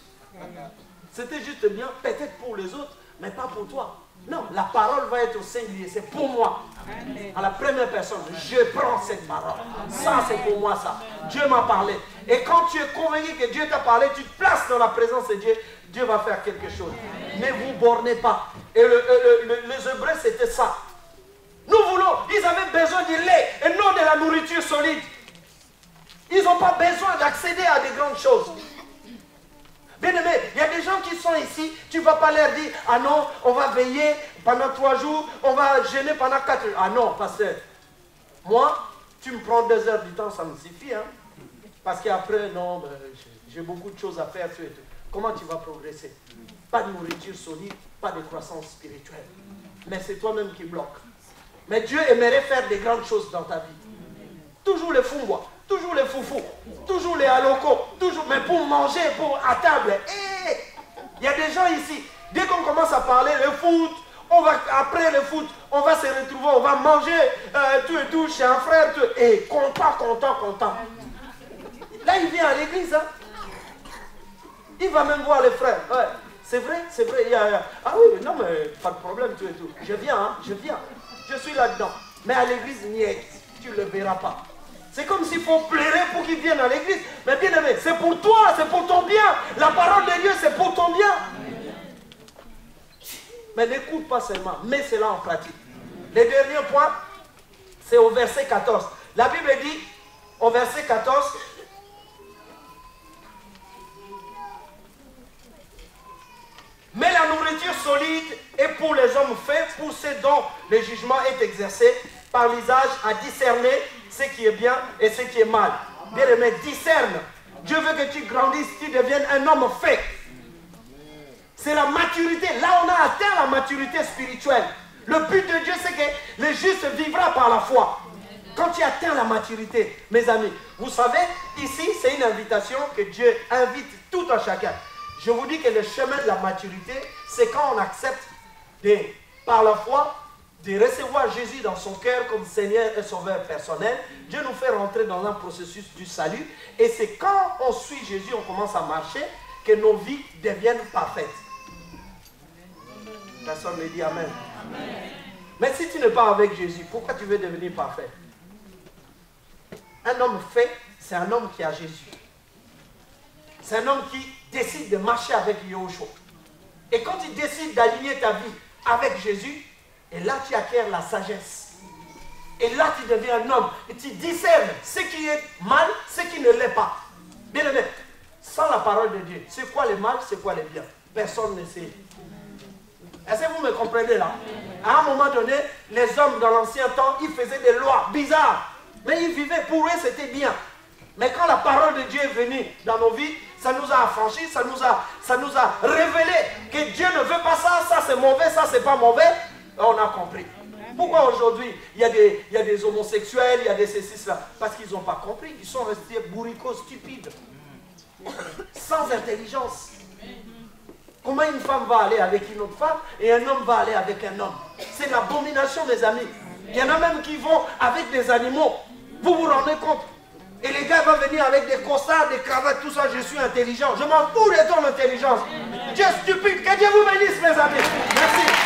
C'était juste bien, peut-être pour les autres, mais pas pour toi. Non, la parole va être au singulier, c'est pour moi. Amen. À la première personne, je prends cette parole. Ça, c'est pour moi, ça. Dieu m'a parlé. Et quand tu es convaincu que Dieu t'a parlé, tu te places dans la présence de Dieu, Dieu va faire quelque chose. Ne vous bornez pas. Et les Hébreux, c'était ça. Nous voulons, ils avaient besoin du lait et non de la nourriture solide. Ils n'ont pas besoin d'accéder à des grandes choses. Bien aimé, il y a des gens qui sont ici, tu ne vas pas leur dire, ah non, on va veiller pendant 3 jours, on va jeûner pendant 4 jours. Ah non, pasteur, moi, tu me prends 2 heures du temps, ça me suffit. Hein? Parce qu'après, non, j'ai beaucoup de choses à faire. Tout et tout. Comment tu vas progresser? Pas de nourriture solide, pas de croissance spirituelle. Mais c'est toi-même qui bloques. Mais Dieu aimerait faire des grandes choses dans ta vie. Toujours les fumbois. Toujours les foufous, toujours les halocos, toujours, mais pour manger, à table. Il y a des gens ici, dès qu'on commence à parler le foot, après le foot, on va se retrouver, on va manger tout et tout chez un frère, tout, et content. Là, il vient à l'église, hein. Il va même voir les frères. Ouais. C'est vrai. Ah oui, non, mais pas de problème, tout et tout. Je viens. Je suis là-dedans. Mais à l'église, niet, tu ne le verras pas. C'est comme s'il faut pleurer pour qu'ils viennent à l'église. Mais bien aimé, c'est pour toi, c'est pour ton bien. La parole de Dieu, c'est pour ton bien. Mais n'écoute pas seulement, mets cela en pratique. Le dernier point, c'est au verset 14. La Bible dit, au verset 14, mais la nourriture solide est pour les hommes faits, pour ceux dont le jugement est exercé par l'usage à discerner ce qui est bien et ce qui est mal. Bien-aimé, discerne. Dieu veut que tu grandisses, tu deviennes un homme fait. C'est la maturité. Là, on a atteint la maturité spirituelle. Le but de Dieu, c'est que le juste vivra par la foi. Quand tu atteins la maturité, mes amis, vous savez, ici, c'est une invitation que Dieu invite tout un chacun. Je vous dis que le chemin de la maturité, c'est quand on accepte, par la foi, de recevoir Jésus dans son cœur comme Seigneur et Sauveur personnel. Dieu nous fait rentrer dans un processus du salut. Et c'est quand on suit Jésus, on commence à marcher, que nos vies deviennent parfaites. Personne ne dit Amen. Amen. Mais si tu n'es pas avec Jésus, pourquoi tu veux devenir parfait? Un homme fait, c'est un homme qui a Jésus. C'est un homme qui décide de marcher avec Yahushua. Et quand tu décides d'aligner ta vie avec Jésus, et là tu acquiers la sagesse. Et là tu deviens un homme. Et tu discernes ce qui est mal, ce qui ne l'est pas. Bien aimé, sans la parole de Dieu, c'est quoi le mal, c'est quoi le bien? Personne ne sait. Est-ce que vous me comprenez là? À un moment donné, les hommes dans l'ancien temps, ils faisaient des lois bizarres. Mais ils vivaient, pour eux c'était bien. Mais quand la parole de Dieu est venue dans nos vies, ça nous a affranchis, ça nous a révélé que Dieu ne veut pas ça, ça c'est mauvais, ça c'est pas mauvais. On a compris. Pourquoi aujourd'hui il y a des homosexuels, il y a des ceci, là? Parce qu'ils n'ont pas compris, ils sont restés bourricots, stupides, sans intelligence. Comment une femme va aller avec une autre femme et un homme va aller avec un homme? C'est l'abomination, mes amis. Il y en a même qui vont avec des animaux. Vous vous rendez compte? Et les gars vont venir avec des costards, des cravates, tout ça. Je suis intelligent. Je m'en fous de ton intelligence. Dieu stupide. Que Dieu vous bénisse, mes amis. Merci.